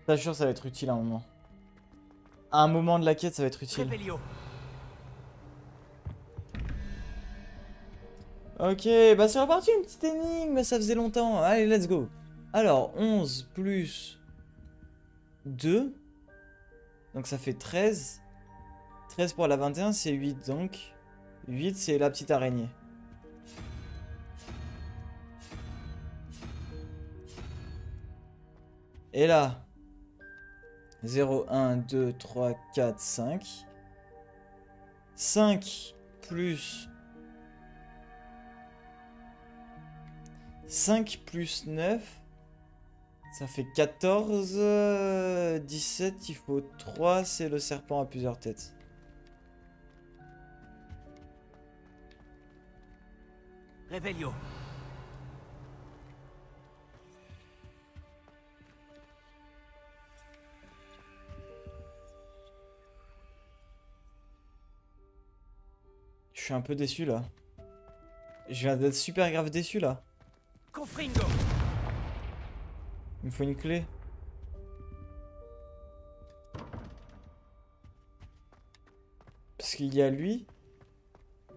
A: Je suis sûr que ça va être utile à un moment. À un moment de la quête, ça va être utile.
B: Revelio.
A: Ok, bah c'est reparti, une petite énigme, ça faisait longtemps. Allez, let's go. Alors, 11 plus 2. Donc ça fait 13. 13 pour la 21, c'est 8 donc. 8, c'est la petite araignée. Et là, 0, 1, 2, 3, 4, 5. 5 plus 5 plus 9, ça fait 14, 17, il faut 3, c'est le serpent à plusieurs têtes.
B: Revelio.
A: Je suis un peu déçu là. Je viens d'être super grave déçu là.
B: Confringo.
A: Il me faut une clé. Parce qu'il y a lui.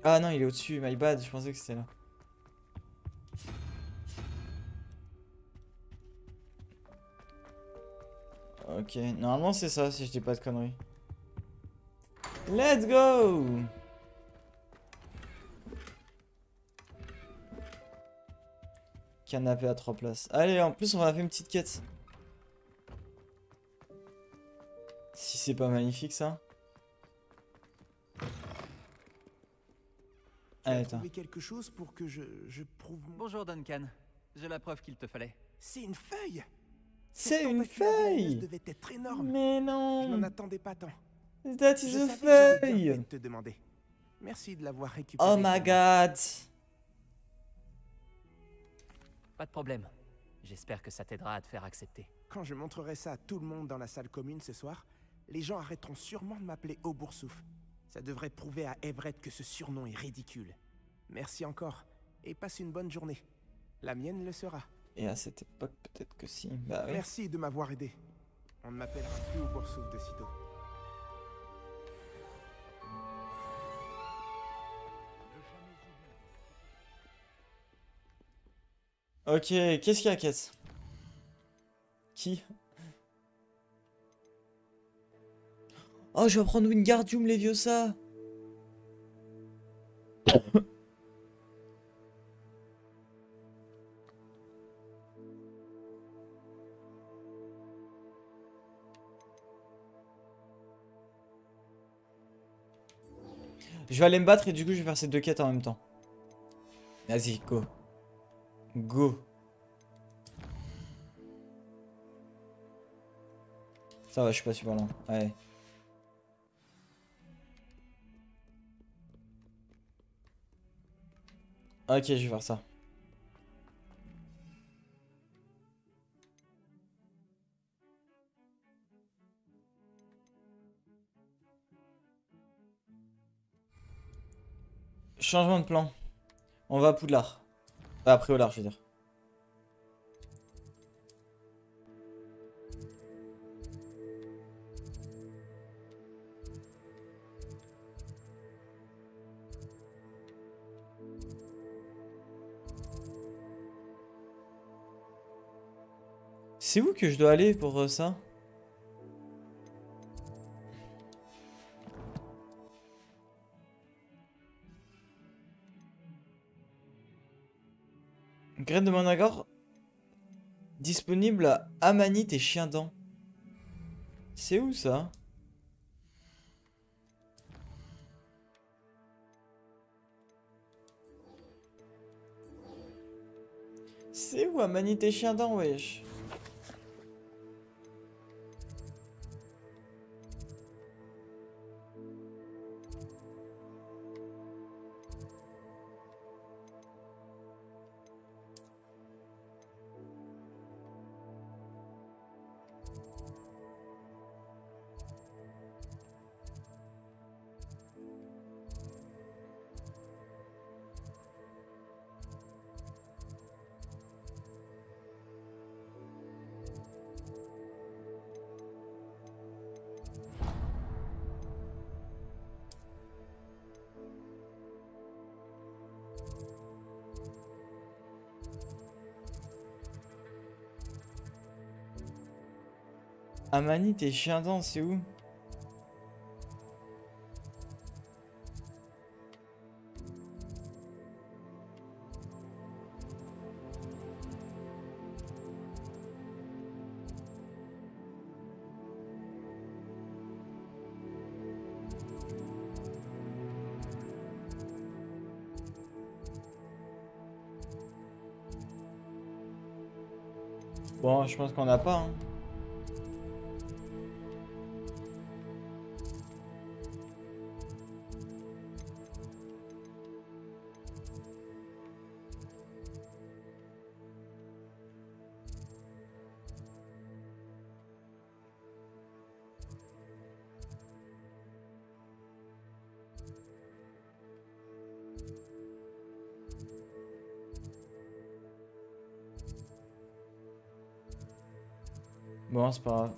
A: Ah non, il est au-dessus, my bad, je pensais que c'était là. Ok, normalement c'est ça si je dis pas de conneries. Let's go! Canapé à 3 places. Allez, en plus on va faire une petite quête. Si c'est pas magnifique ça. Allez, attends.
J: Trouver quelque chose pour que je prouve.
B: Bonjour Duncan. J'ai la preuve qu'il te fallait.
J: C'est une feuille.
A: C'est une feuille.
J: Devait être énorme.
A: Mais
J: Je
A: non.
J: n'en attendais pas tant.
A: That is a feuille.
J: Te demander. Merci de l'avoir récupéré.
A: Oh my god.
B: Pas de problème. J'espère que ça t'aidera à te faire accepter.
J: Quand je montrerai ça à tout le monde dans la salle commune ce soir, les gens arrêteront sûrement de m'appeler Auboursouf. Ça devrait prouver à Everett que ce surnom est ridicule. Merci encore, et passe une bonne journée. La mienne le sera.
A: Et à cette époque, peut-être que si. Bah oui.
J: Merci de m'avoir aidé. On ne m'appellera plus Auboursouf de sitôt.
A: Ok, qu'est-ce qu'il y a, quête? Qui? Oh, je vais prendre Wingardium Leviosa. Je vais aller me battre et du coup je vais faire ces deux quêtes en même temps. Vas-y, go. Go. Ça va, je suis pas super loin. Ouais. Ok, je vais faire ça. Changement de plan. On va à Poudlard. À Préolard, je veux dire. C'est où que je dois aller pour ça? Graine de Managore disponible à Amanite et Chiendent. C'est où ça? C'est où Amanite et Chiendent, wesh? Amanite et Chiendent, c'est où? Bon, je pense qu'on n'a pas, hein. Bon, c'est pas grave.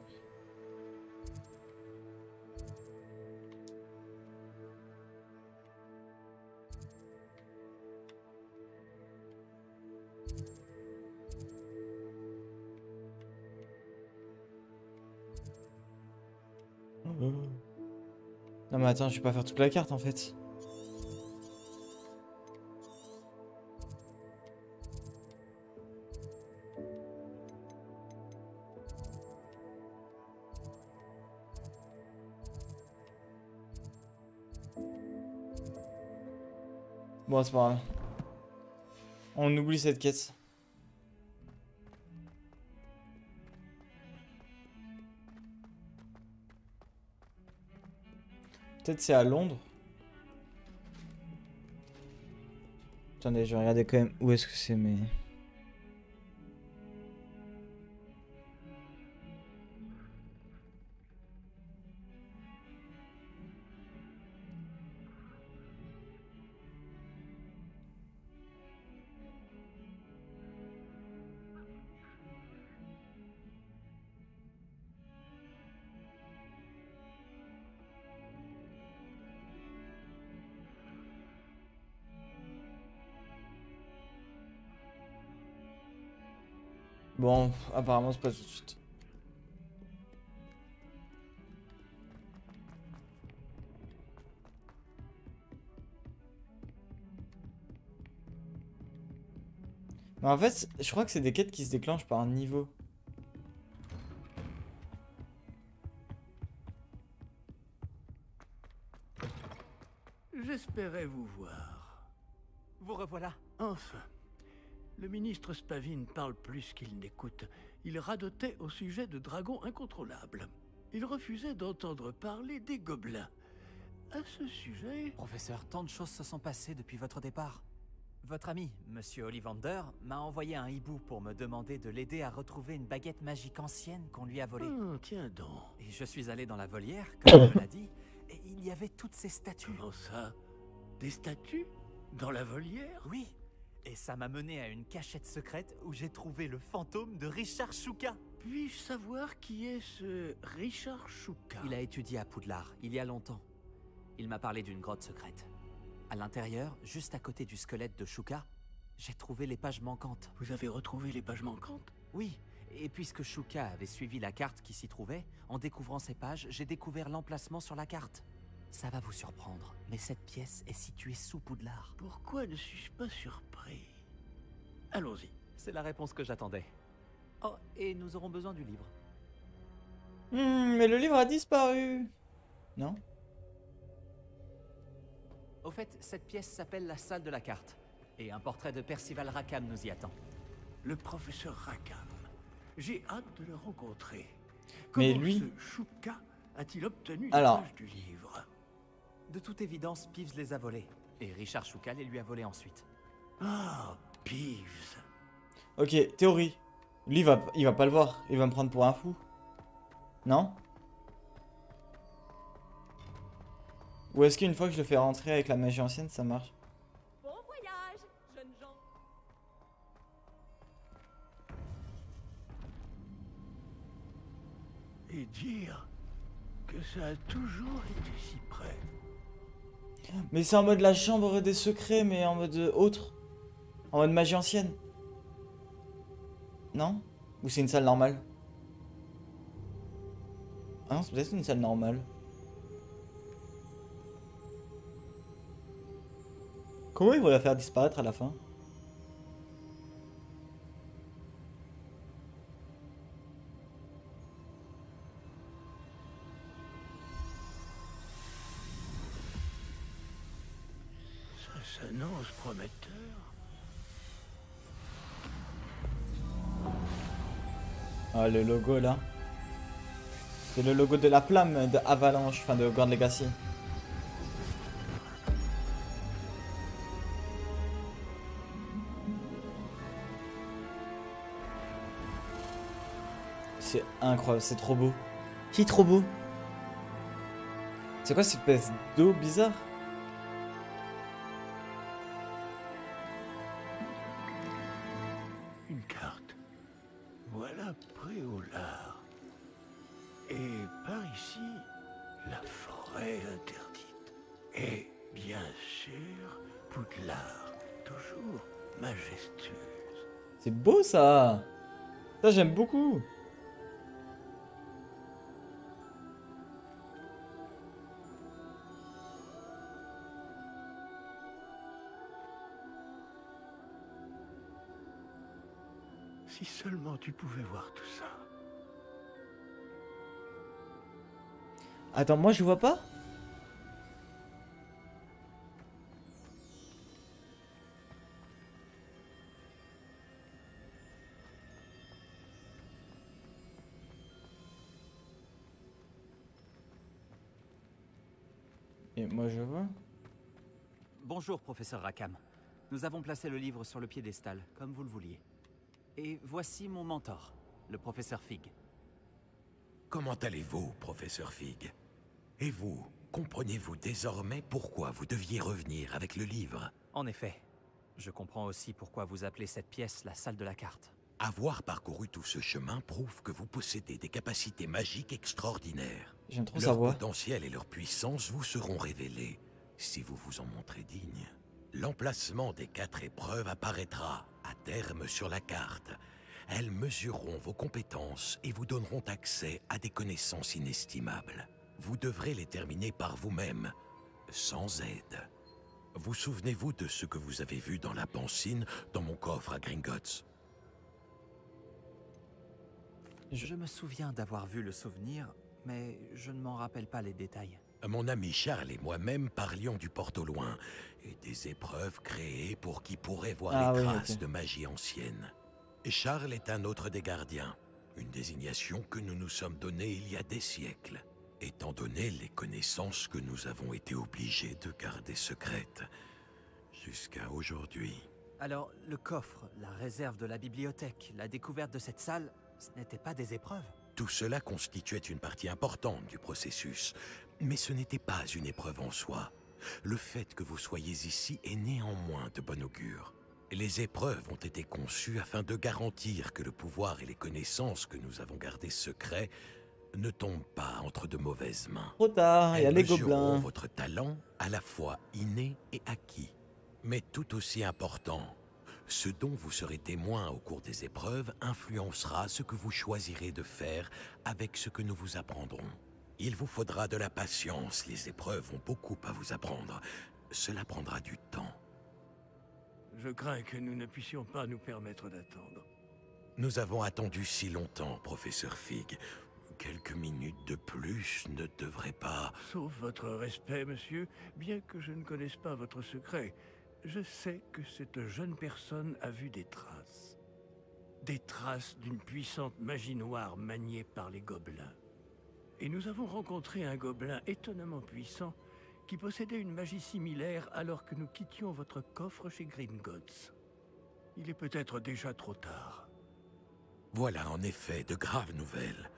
A: Non mais attends, je vais pas faire toute la carte en fait. Bon, c'est pas grave. On oublie cette quête. Peut-être c'est à Londres. Attendez, je vais regarder quand même où est-ce que c'est, mais... Bon, apparemment c'est pas tout de suite. Mais en fait, je crois que c'est des quêtes qui se déclenchent par un niveau.
K: J'espérais vous voir.
B: Vous revoilà.
K: Enfin. Le ministre Spavin parle plus qu'il n'écoute. Il radotait au sujet de dragons incontrôlables. Il refusait d'entendre parler des gobelins. À ce sujet...
B: Professeur, tant de choses se sont passées depuis votre départ. Votre ami, Monsieur Ollivander, m'a envoyé un hibou pour me demander de l'aider à retrouver une baguette magique ancienne qu'on lui a volée.
K: Oh, tiens donc.
B: Et je suis allé dans la volière, comme il me l'a dit, et il y avait toutes ces statues.
K: Comment ça? Des statues? Dans la volière?
B: Oui. Et ça m'a mené à une cachette secrète où j'ai trouvé le fantôme de Richard Shuka.
K: Puis-je savoir qui est ce Richard Shuka?
B: Il a étudié à Poudlard, il y a longtemps. Il m'a parlé d'une grotte secrète. À l'intérieur, juste à côté du squelette de Shuka, j'ai trouvé les pages manquantes.
K: Vous avez retrouvé les pages manquantes?
B: Oui, et puisque Shuka avait suivi la carte qui s'y trouvait, en découvrant ces pages, j'ai découvert l'emplacement sur la carte. Ça va vous surprendre, mais cette pièce est située sous Poudlard.
K: Pourquoi ne suis-je pas surpris? Allons-y.
B: C'est la réponse que j'attendais. Oh, et nous aurons besoin du livre.
A: Mais le livre a disparu. Non?
B: Au fait, cette pièce s'appelle la salle de la carte. Et un portrait de Percival Rackham nous y attend.
K: Le professeur Rackham. J'ai hâte de le rencontrer.
A: Mais
K: Comment
A: lui...
K: ce Shuka a-t-il obtenu les
A: Alors...
K: pages du livre?
B: De toute évidence, Peeves les a volés. Et Richard Shuka les lui a volés ensuite.
K: Ah, Peeves.
A: Ok, théorie. Lui, il va pas le voir. Il va me prendre pour un fou. Non? Ou est-ce qu'une fois que je le fais rentrer avec la magie ancienne, ça marche?
G: Bon voyage, jeunes gens.
K: Et dire que ça a toujours été si près.
A: Mais c'est en mode la chambre des secrets, mais en mode autre. En mode magie ancienne. Non? Ou c'est une salle normale? Ah non, c'est peut-être une salle normale. Comment ils vont la faire disparaître à la fin?
K: Ça s'annonce prometteur.
A: Ah, le logo là. C'est le logo de la flamme de Avalanche, enfin de Grand Legacy. C'est incroyable, c'est trop beau. Qui trop beau? C'est quoi cette espèce d'eau bizarre?
K: Une carte. Voilà Préolard. Et par ici, la forêt interdite. Et bien sûr, Poudlard, toujours majestueuse.
A: C'est beau ça. Ça j'aime beaucoup.
K: Si seulement tu pouvais voir tout ça.
A: Attends, moi je vois pas? Et moi je vois.
B: Bonjour, professeur Rackham. Nous avons placé le livre sur le piédestal, comme vous le vouliez. Et voici mon mentor, le professeur Fig.
L: Comment allez-vous, professeur Fig? Et vous, comprenez-vous désormais pourquoi vous deviez revenir avec le livre?
B: En effet, je comprends aussi pourquoi vous appelez cette pièce la salle de la carte.
L: Avoir parcouru tout ce chemin prouve que vous possédez des capacités magiques extraordinaires.
A: J'aime trop
L: leur
A: savoir.
L: potentiel et leur puissance vous seront révélés si vous vous en montrez digne. L'emplacement des 4 épreuves apparaîtra à terme sur la carte. Elles mesureront vos compétences et vous donneront accès à des connaissances inestimables. Vous devrez les terminer par vous-même, sans aide. Vous souvenez-vous de ce que vous avez vu dans la pancine, dans mon coffre à Gringotts?
B: Je me souviens d'avoir vu le souvenir, mais je ne m'en rappelle pas les détails.
L: Mon ami Charles et moi-même parlions du porte au loin et des épreuves créées pour qui pourrait voir les traces de magie ancienne. Charles est un autre des gardiens, une désignation que nous nous sommes donnée il y a des siècles, étant donné les connaissances que nous avons été obligés de garder secrètes jusqu'à aujourd'hui.
B: Alors, le coffre, la réserve de la bibliothèque, la découverte de cette salle, ce n'étaient pas des épreuves?
L: Tout cela constituait une partie importante du processus, mais ce n'était pas une épreuve en soi. Le fait que vous soyez ici est néanmoins de bon augure. Les épreuves ont été conçues afin de garantir que le pouvoir et les connaissances que nous avons gardées secrets ne tombent pas entre de mauvaises mains.
A: Trop tard, il y a les gobelins.
L: Votre talent, à la fois inné et acquis. Mais tout aussi important, ce dont vous serez témoin au cours des épreuves influencera ce que vous choisirez de faire avec ce que nous vous apprendrons. Il vous faudra de la patience, les épreuves ont beaucoup à vous apprendre. Cela prendra du temps.
K: Je crains que nous ne puissions pas nous permettre d'attendre.
L: Nous avons attendu si longtemps, professeur Fig. Quelques minutes de plus ne devraient pas...
K: Sauf votre respect, monsieur, bien que je ne connaisse pas votre secret, je sais que cette jeune personne a vu des traces. Des traces d'une puissante magie noire maniée par les gobelins. Et nous avons rencontré un gobelin étonnamment puissant qui possédait une magie similaire alors que nous quittions votre coffre chez Gringotts. Il est peut-être déjà trop tard.
L: Voilà en effet de graves nouvelles.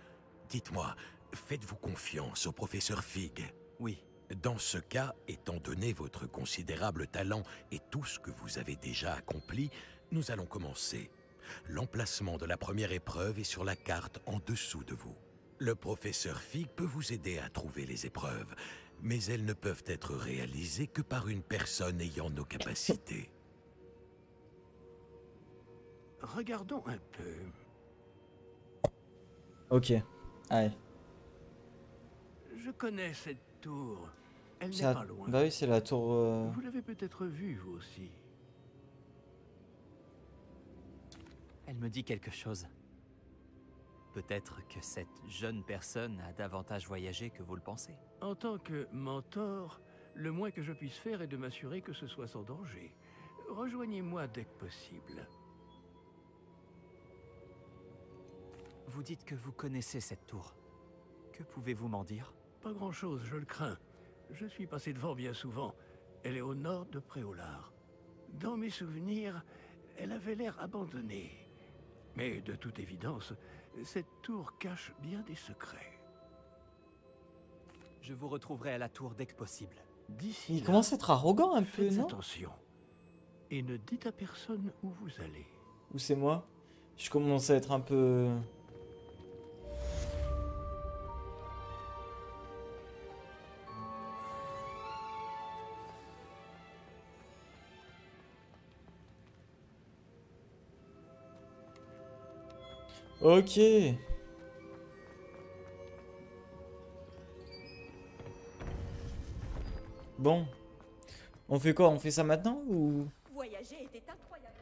L: Dites-moi, faites-vous confiance au professeur Fig?
B: Oui.
L: Dans ce cas, étant donné votre considérable talent et tout ce que vous avez déjà accompli, nous allons commencer. L'emplacement de la première épreuve est sur la carte en dessous de vous. Le professeur Fig peut vous aider à trouver les épreuves, mais elles ne peuvent être réalisées que par une personne ayant nos capacités.
K: Regardons un peu.
A: Ok, allez.
K: Je connais cette tour. Elle n'est
A: Ça...
K: pas loin.
A: Bah oui, c'est la tour...
K: Vous l'avez peut-être vue, vous aussi.
B: Elle me dit quelque chose. Peut-être que cette jeune personne a davantage voyagé que vous le pensez.
K: En tant que mentor, le moins que je puisse faire est de m'assurer que ce soit sans danger. Rejoignez-moi dès que possible.
B: Vous dites que vous connaissez cette tour. Que pouvez-vous m'en dire?
K: Pas grand-chose, je le crains. Je suis passé devant bien souvent. Elle est au nord de Préolard. Dans mes souvenirs, elle avait l'air abandonnée. Mais de toute évidence, cette tour cache bien des secrets.
B: Je vous retrouverai à la tour dès que possible.
K: D'ici
A: Il commence à être arrogant un peu,
K: faites
A: non?
K: attention. Et ne dites à personne où vous allez.
A: Ou c'est moi? Je commence à être un peu... Ok. Bon. On fait quoi? On fait ça maintenant ou...
G: Voyager était incroyable.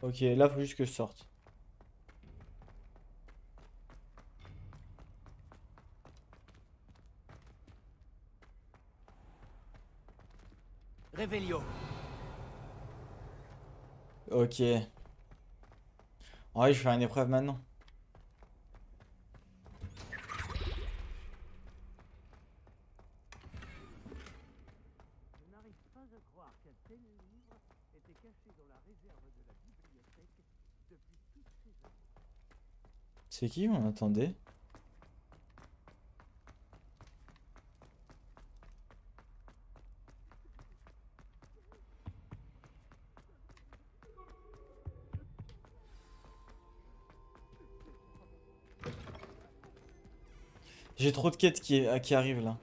A: Ok, là faut juste que je sorte.
H: Réveillon.
A: Ok. Ouais, je vais faire une épreuve maintenant.
K: Je n'arrive pas à croire qu'un tel livre était caché dans la réserve de la bibliothèque depuis toutes ces années.
A: C'est qui? On attendait. J'ai trop de quêtes qui arrivent là.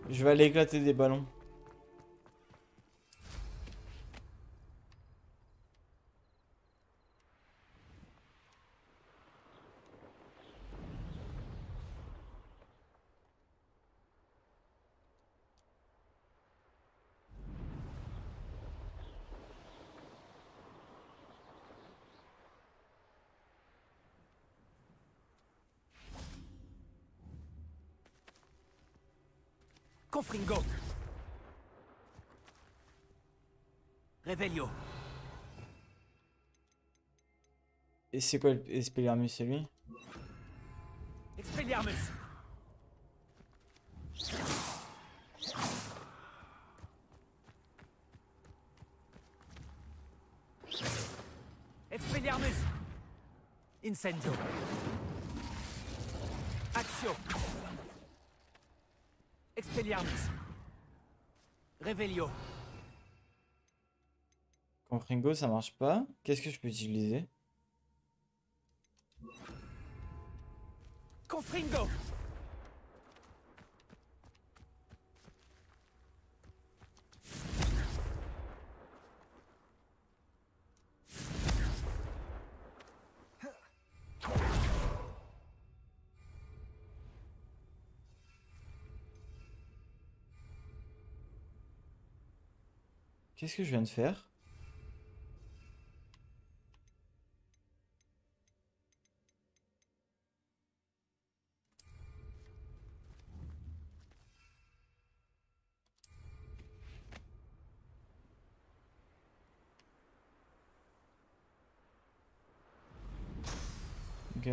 A: Je vais aller éclater des ballons.
B: Confringo. Revelio.
A: Et c'est quoi Expelliarmus, c'est lui?
B: Expelliarmus. Expelliarmus. Incendio. Axio. Expelliarmus. Revelio.
A: Confringo, ça marche pas. Qu'est-ce que je peux utiliser?
B: Confringo.
A: Qu'est-ce que je viens de faire? Ok.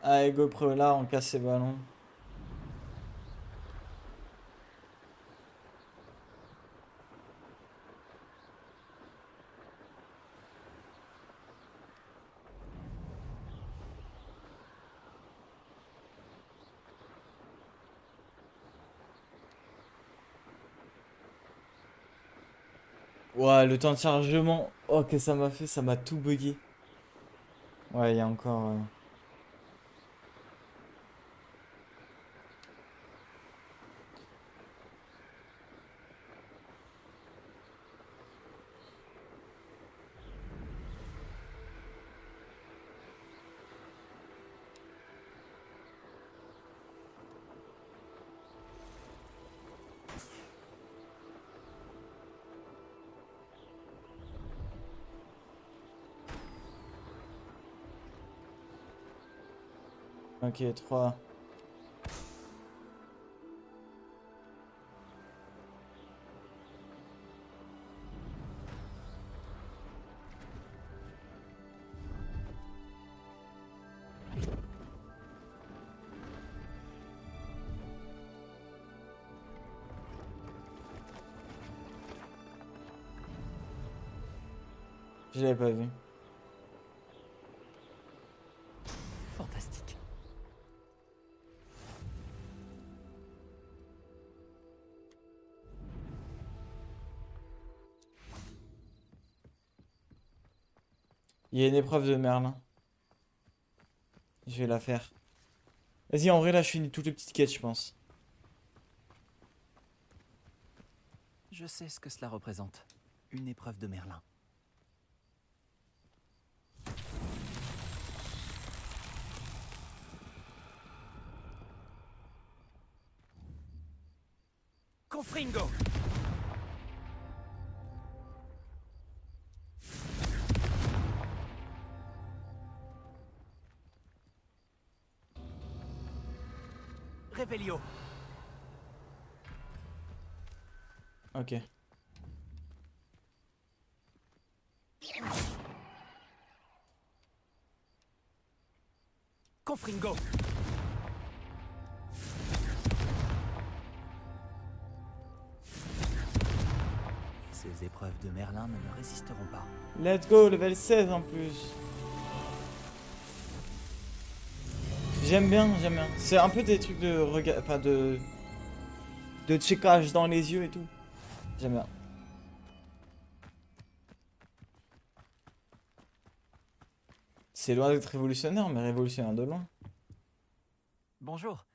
A: Allez, GoPro là, on casse ses ballons. Ouais, le temps de chargement. Oh, que ça m'a fait, ça m'a tout bugué. Ouais, il y a encore. Ok, 3. Je l'avais pas vu.
B: Fantastique.
A: Il y a une épreuve de Merlin. Je vais la faire. Vas-y, en vrai, là, je finis toutes les petites quêtes, je pense.
B: Je sais ce que cela représente. Une épreuve de Merlin. Confringo. Revelio.
A: Ok.
B: Confringo. Ces épreuves de Merlin ne me résisteront pas.
A: Let's go, level 16 en plus. J'aime bien, j'aime bien. C'est un peu des trucs de regard, enfin de checkage dans les yeux et tout. J'aime bien. C'est loin d'être révolutionnaire, mais révolutionnaire de loin.
B: Bonjour.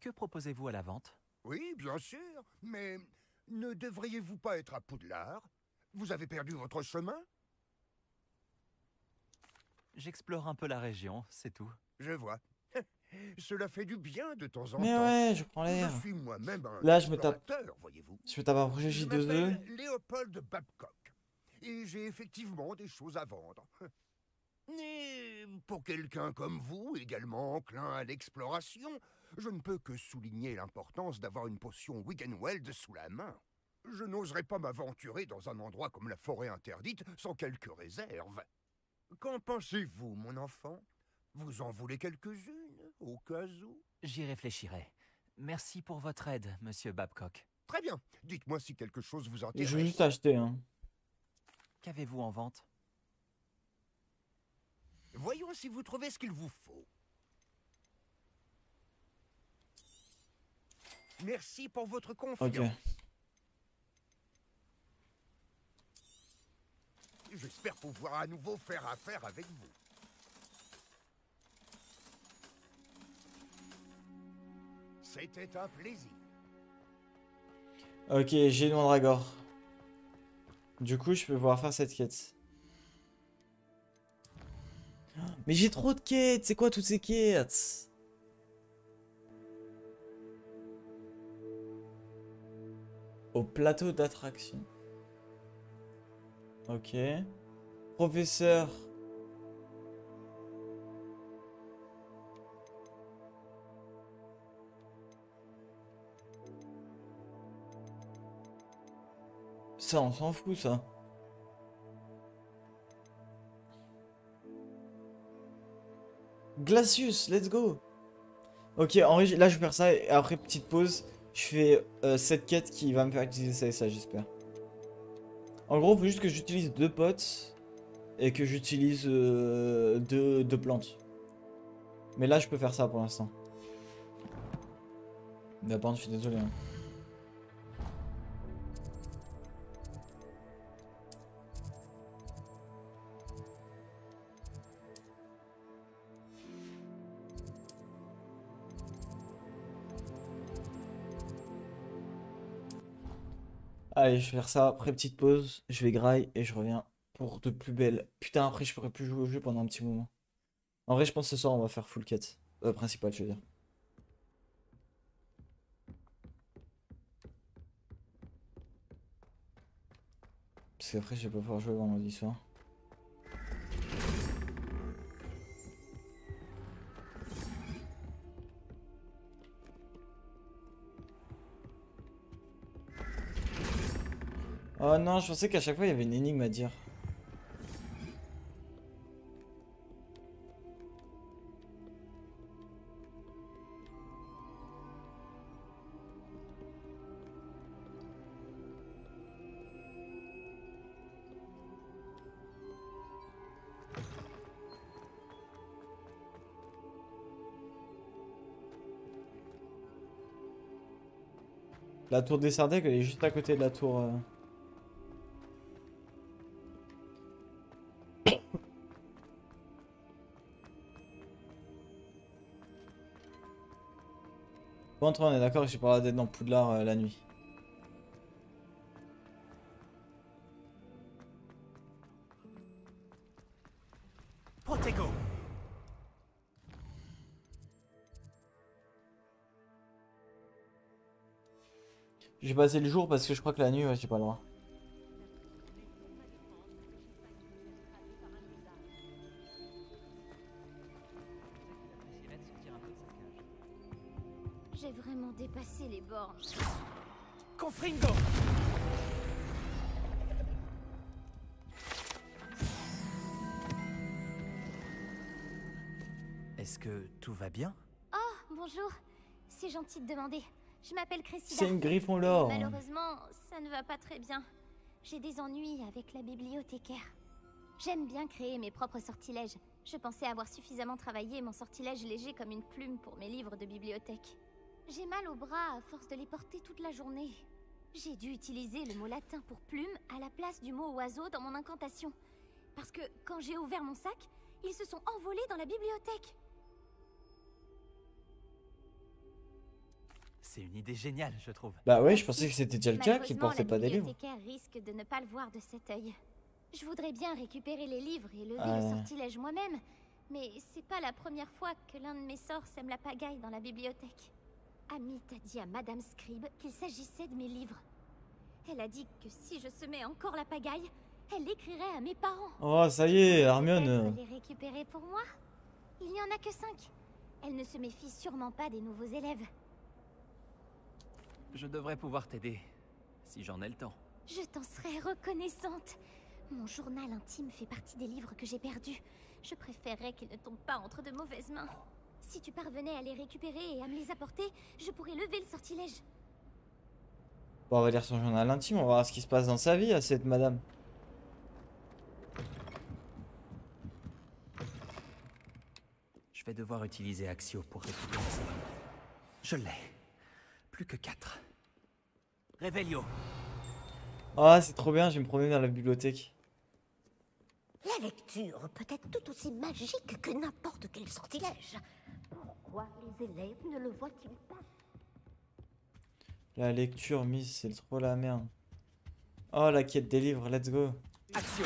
B: Que proposez-vous à la vente?
M: Oui, bien sûr, mais ne devriez-vous pas être à Poudlard? Vous avez perdu votre chemin?
B: J'explore un peu la région, c'est tout.
M: Je vois. Cela fait du bien de temps en
A: Mais
M: temps.
A: ouais, je prends l'air.
M: Je suis moi-même un
A: Là, je me tape.
M: Voyez-vous.
A: Je me tape un projet
M: Je
A: J2E.
M: m'appelle Léopold Babcock. Et j'ai effectivement des choses à vendre. Et pour quelqu'un comme vous, également enclin à l'exploration, je ne peux que souligner l'importance d'avoir une potion Wiggenweld sous la main. Je n'oserais pas m'aventurer dans un endroit comme la forêt interdite sans quelques réserves. Qu'en pensez-vous, mon enfant? Vous en voulez quelques-unes, au cas où?
B: J'y réfléchirai. Merci pour votre aide, monsieur Babcock.
M: Très bien. Dites-moi si quelque chose vous intéresse.
A: Je vais juste acheter, hein.
B: Qu'avez-vous en vente?
M: Voyons si vous trouvez ce qu'il vous faut. Merci pour votre confiance.
A: Ok.
M: J'espère pouvoir à nouveau faire affaire avec vous. C'était un plaisir.
A: Ok, j'ai le Mandragore. Du coup, je peux pouvoir faire cette quête. Mais j'ai trop de quêtes. C'est quoi toutes ces quêtes? Au plateau d'attraction. Ok. Professeur. Ça, on s'en fout, ça. Glacius, let's go. Ok, en vrai, là, je vais faire ça. Et après, petite pause, je fais cette quête qui va me faire utiliser ça, j'espère. En gros, il faut juste que j'utilise 2 potes et que j'utilise 2 plantes. Mais là, je peux faire ça pour l'instant. Mais par contre, je suis désolé. Hein. Allez, je vais faire ça. Après, petite pause, je vais graille et je reviens pour de plus belles. Putain, après, je pourrais plus jouer au jeu pendant un petit moment. En vrai, je pense que ce soir, on va faire full quête. Principal, je veux dire. Parce qu'après, je vais pas pouvoir jouer vendredi soir. Oh non, je pensais qu'à chaque fois, il y avait une énigme à dire. La tour des Sardèques, elle est juste à côté de la tour... Bon, on est d'accord que j'ai pas l'air d'être dans Poudlard la nuit.
B: Protego.
A: J'ai passé le jour parce que je crois que la nuit, ouais, j'ai pas le droit.
N: J'ai vraiment dépassé les bornes.
I: Confringo!
B: Est-ce que tout va bien?
N: Oh, bonjour. C'est gentil de demander. Je m'appelle Cressida.
A: C'est une Gryffondor.
N: Malheureusement, ça ne va pas très bien. J'ai des ennuis avec la bibliothécaire. J'aime bien créer mes propres sortilèges. Je pensais avoir suffisamment travaillé mon sortilège léger comme une plume pour mes livres de bibliothèque. J'ai mal au bras à force de les porter toute la journée. J'ai dû utiliser le mot latin pour plume à la place du mot oiseau dans mon incantation. Parce que quand j'ai ouvert mon sac, ils se sont envolés dans la bibliothèque.
B: C'est une idée géniale, je trouve.
A: Bah ouais, je pensais que c'était déjà le cas, qu'ils portaient pas des livres.
N: La bibliothécaire risque de ne pas le voir de cet œil. Je voudrais bien récupérer les livres et lever le sortilège moi-même, mais c'est pas la première fois que l'un de mes sorts sème la pagaille dans la bibliothèque. Amit a dit à Madame Scribe qu'il s'agissait de mes livres. Elle a dit que si je semais encore la pagaille, elle l'écrirait à mes parents.
A: Oh, ça y est, Hermione.
N: Les récupérer pour moi? Il n'y en a que 5. Elle ne se méfie sûrement pas des nouveaux élèves.
B: Je devrais pouvoir t'aider, si j'en ai le temps.
N: Je t'en serais reconnaissante. Mon journal intime fait partie des livres que j'ai perdus. Je préférerais qu'ils ne tombent pas entre de mauvaises mains. Si tu parvenais à les récupérer et à me les apporter, je pourrais lever le sortilège.
A: Bon, on va lire son journal intime, on va voir ce qui se passe dans sa vie à cette madame.
B: Je vais devoir utiliser Axio pour récupérer ça. Je l'ai. Plus que 4. Revelio.
A: Ah, c'est trop bien, je vais me promener dans la bibliothèque.
O: La lecture peut être tout aussi magique que n'importe quel sortilège. Pourquoi les élèves ne le voient-ils pas?
A: La lecture, Miss, c'est trop la merde. Oh, la quête des livres, let's go.
B: Action.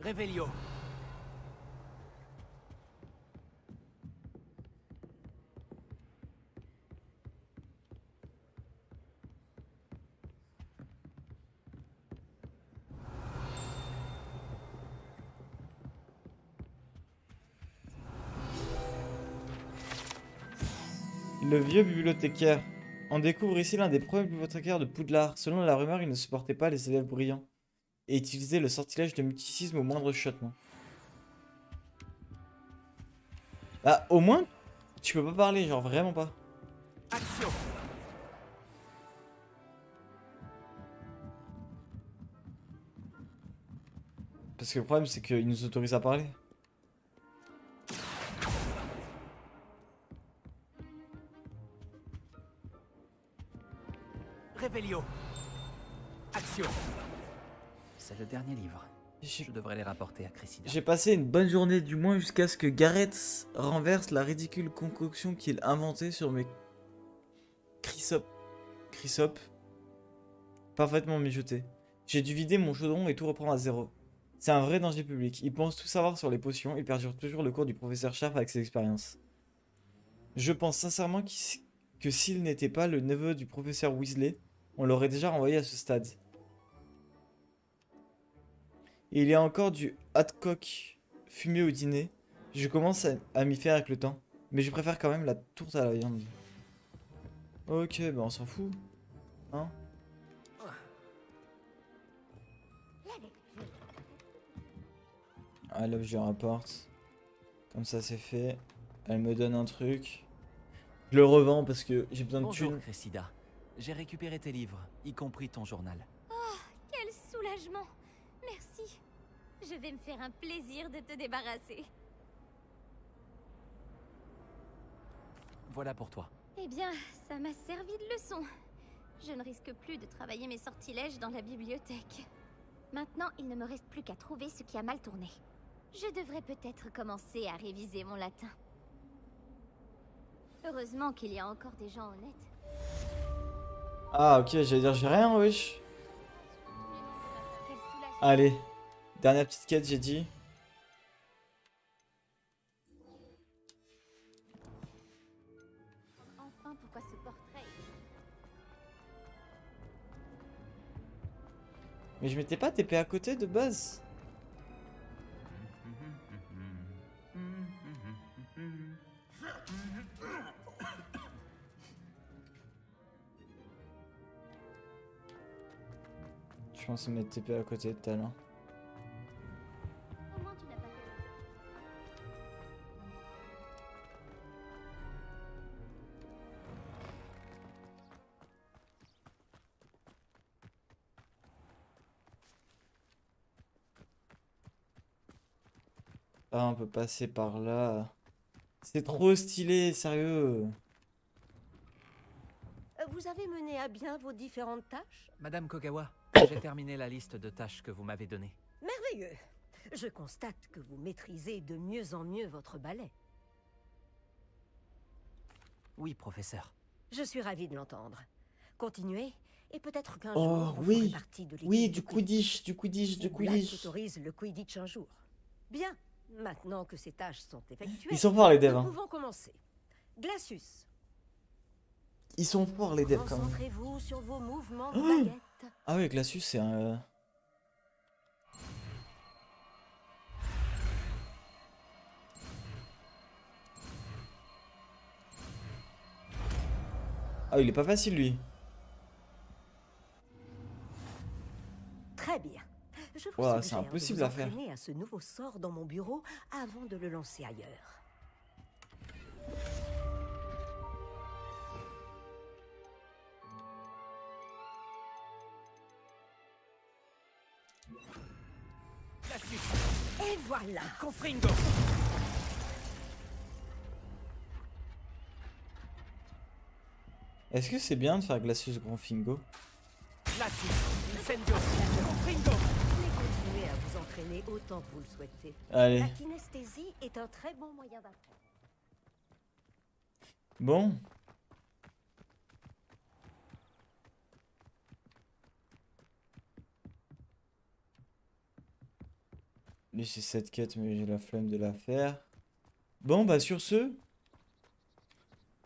B: Revelio.
A: Le vieux bibliothécaire. On découvre ici l'un des premiers bibliothécaires de Poudlard. Selon la rumeur, il ne supportait pas les élèves brillants et utilisait le sortilège de mysticisme au moindre chuchotement. Bah, au moins, tu peux pas parler, genre vraiment pas.
I: Action.
A: Parce que le problème, c'est qu'il nous autorise à parler.
I: Revelio. Action.
B: C'est le dernier livre. Je devrais les rapporter à Cressida.
A: J'ai passé une bonne journée, du moins jusqu'à ce que Gareth renverse la ridicule concoction qu'il inventait sur mes chrysopes parfaitement mijotés. J'ai dû vider mon chaudron et tout reprendre à zéro. C'est un vrai danger public. Il pense tout savoir sur les potions, il perdure toujours le cours du professeur Sharp avec ses expériences. Je pense sincèrement que s'il n'était pas le neveu du professeur Weasley, on l'aurait déjà renvoyé à ce stade. Et il y a encore du Hadcock fumé au dîner. Je commence à m'y faire avec le temps. Mais je préfère quand même la tourte à la viande. Ok, bah on s'en fout. Hein? Ah là, je lui rapporte. Comme ça, c'est fait. Elle me donne un truc. Je le revends parce que j'ai besoin de thunes.
B: Bonjour, Cressida. J'ai récupéré tes livres, y compris ton journal.
N: Oh, quel soulagement! Merci. Je vais me faire un plaisir de te débarrasser.
B: Voilà pour toi.
N: Eh bien, ça m'a servi de leçon. Je ne risque plus de travailler mes sortilèges dans la bibliothèque. Maintenant, il ne me reste plus qu'à trouver ce qui a mal tourné. Je devrais peut-être commencer à réviser mon latin. Heureusement qu'il y a encore des gens honnêtes.
A: Ah ok, j'allais dire j'ai rien, wesh. Allez. Dernière petite quête, j'ai dit.
N: Enfin, pourquoi ce portrait?
A: Mais je m'étais pas TP à côté de base. Je pense me mettre TP à côté tout à l'heure.
N: Au moins, tu n'as pas fait.
A: Ah, on peut passer par là. C'est trop stylé, sérieux.
O: Vous avez mené à bien vos différentes tâches?
B: Madame Kogawa, j'ai terminé la liste de tâches que vous m'avez donnée.
O: Merveilleux. Je constate que vous maîtrisez de mieux en mieux votre balai.
B: Oui, professeur.
O: Je suis ravie de l'entendre. Continuez, et peut-être qu'un
A: Oh,
O: jour vous
A: oui.
O: ferez partie de l'équipe.
A: Oui, du Quidditch, du Quidditch, du
O: Black
A: Quidditch.
O: autorise le Quidditch un jour. Bien, maintenant que ces tâches sont effectuées,
A: Ils sont forts, les devs,
O: nous
A: hein.
O: pouvons commencer. Glacius,
A: Ils sont forts, les devs, quand même.
O: concentrez-vous sur vos mouvements de
A: Oh
O: baguette.
A: Ah oui, Glacius, c'est un... Ah, il est pas facile, lui.
O: Très bien. Je vous
A: Ouah, c'est
O: suggère
A: impossible
O: de
A: à
O: vous
A: faire.
O: entraîner à ce nouveau sort dans mon bureau avant de le lancer ailleurs. Et voilà.
F: Confringo.
A: Est-ce que c'est bien de faire Glacius Gronfingo?
F: Glacius. Incendio. Confringo.
O: Continuez à vous entraîner autant que vous le souhaitez.
A: Allez.
O: La kinesthésie est un très bon moyen d'apprendre.
A: Bon. Lui, c'est cette quête, mais j'ai la flemme de la faire. Bon, bah sur ce,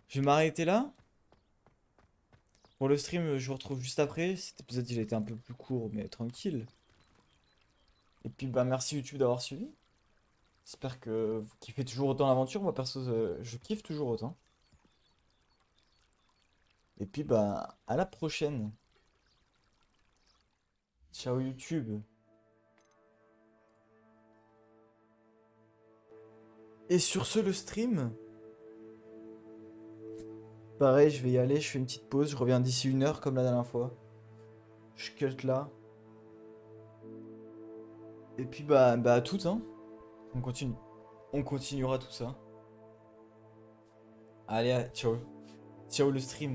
A: je vais m'arrêter là. Pour le stream, je vous retrouve juste après. Cet épisode, il a été un peu plus court, mais tranquille. Et puis, bah merci YouTube d'avoir suivi. J'espère que vous kiffez toujours autant l'aventure. Moi, perso, je kiffe toujours autant. Et puis, bah, à la prochaine. Ciao YouTube. Et sur ce, le stream. Pareil, je vais y aller, je fais une petite pause, je reviens d'ici 1 heure comme la dernière fois. Je cut là. Et puis bah à toutes, hein. On continue. On continuera tout ça. Allez, ciao. Ciao le stream.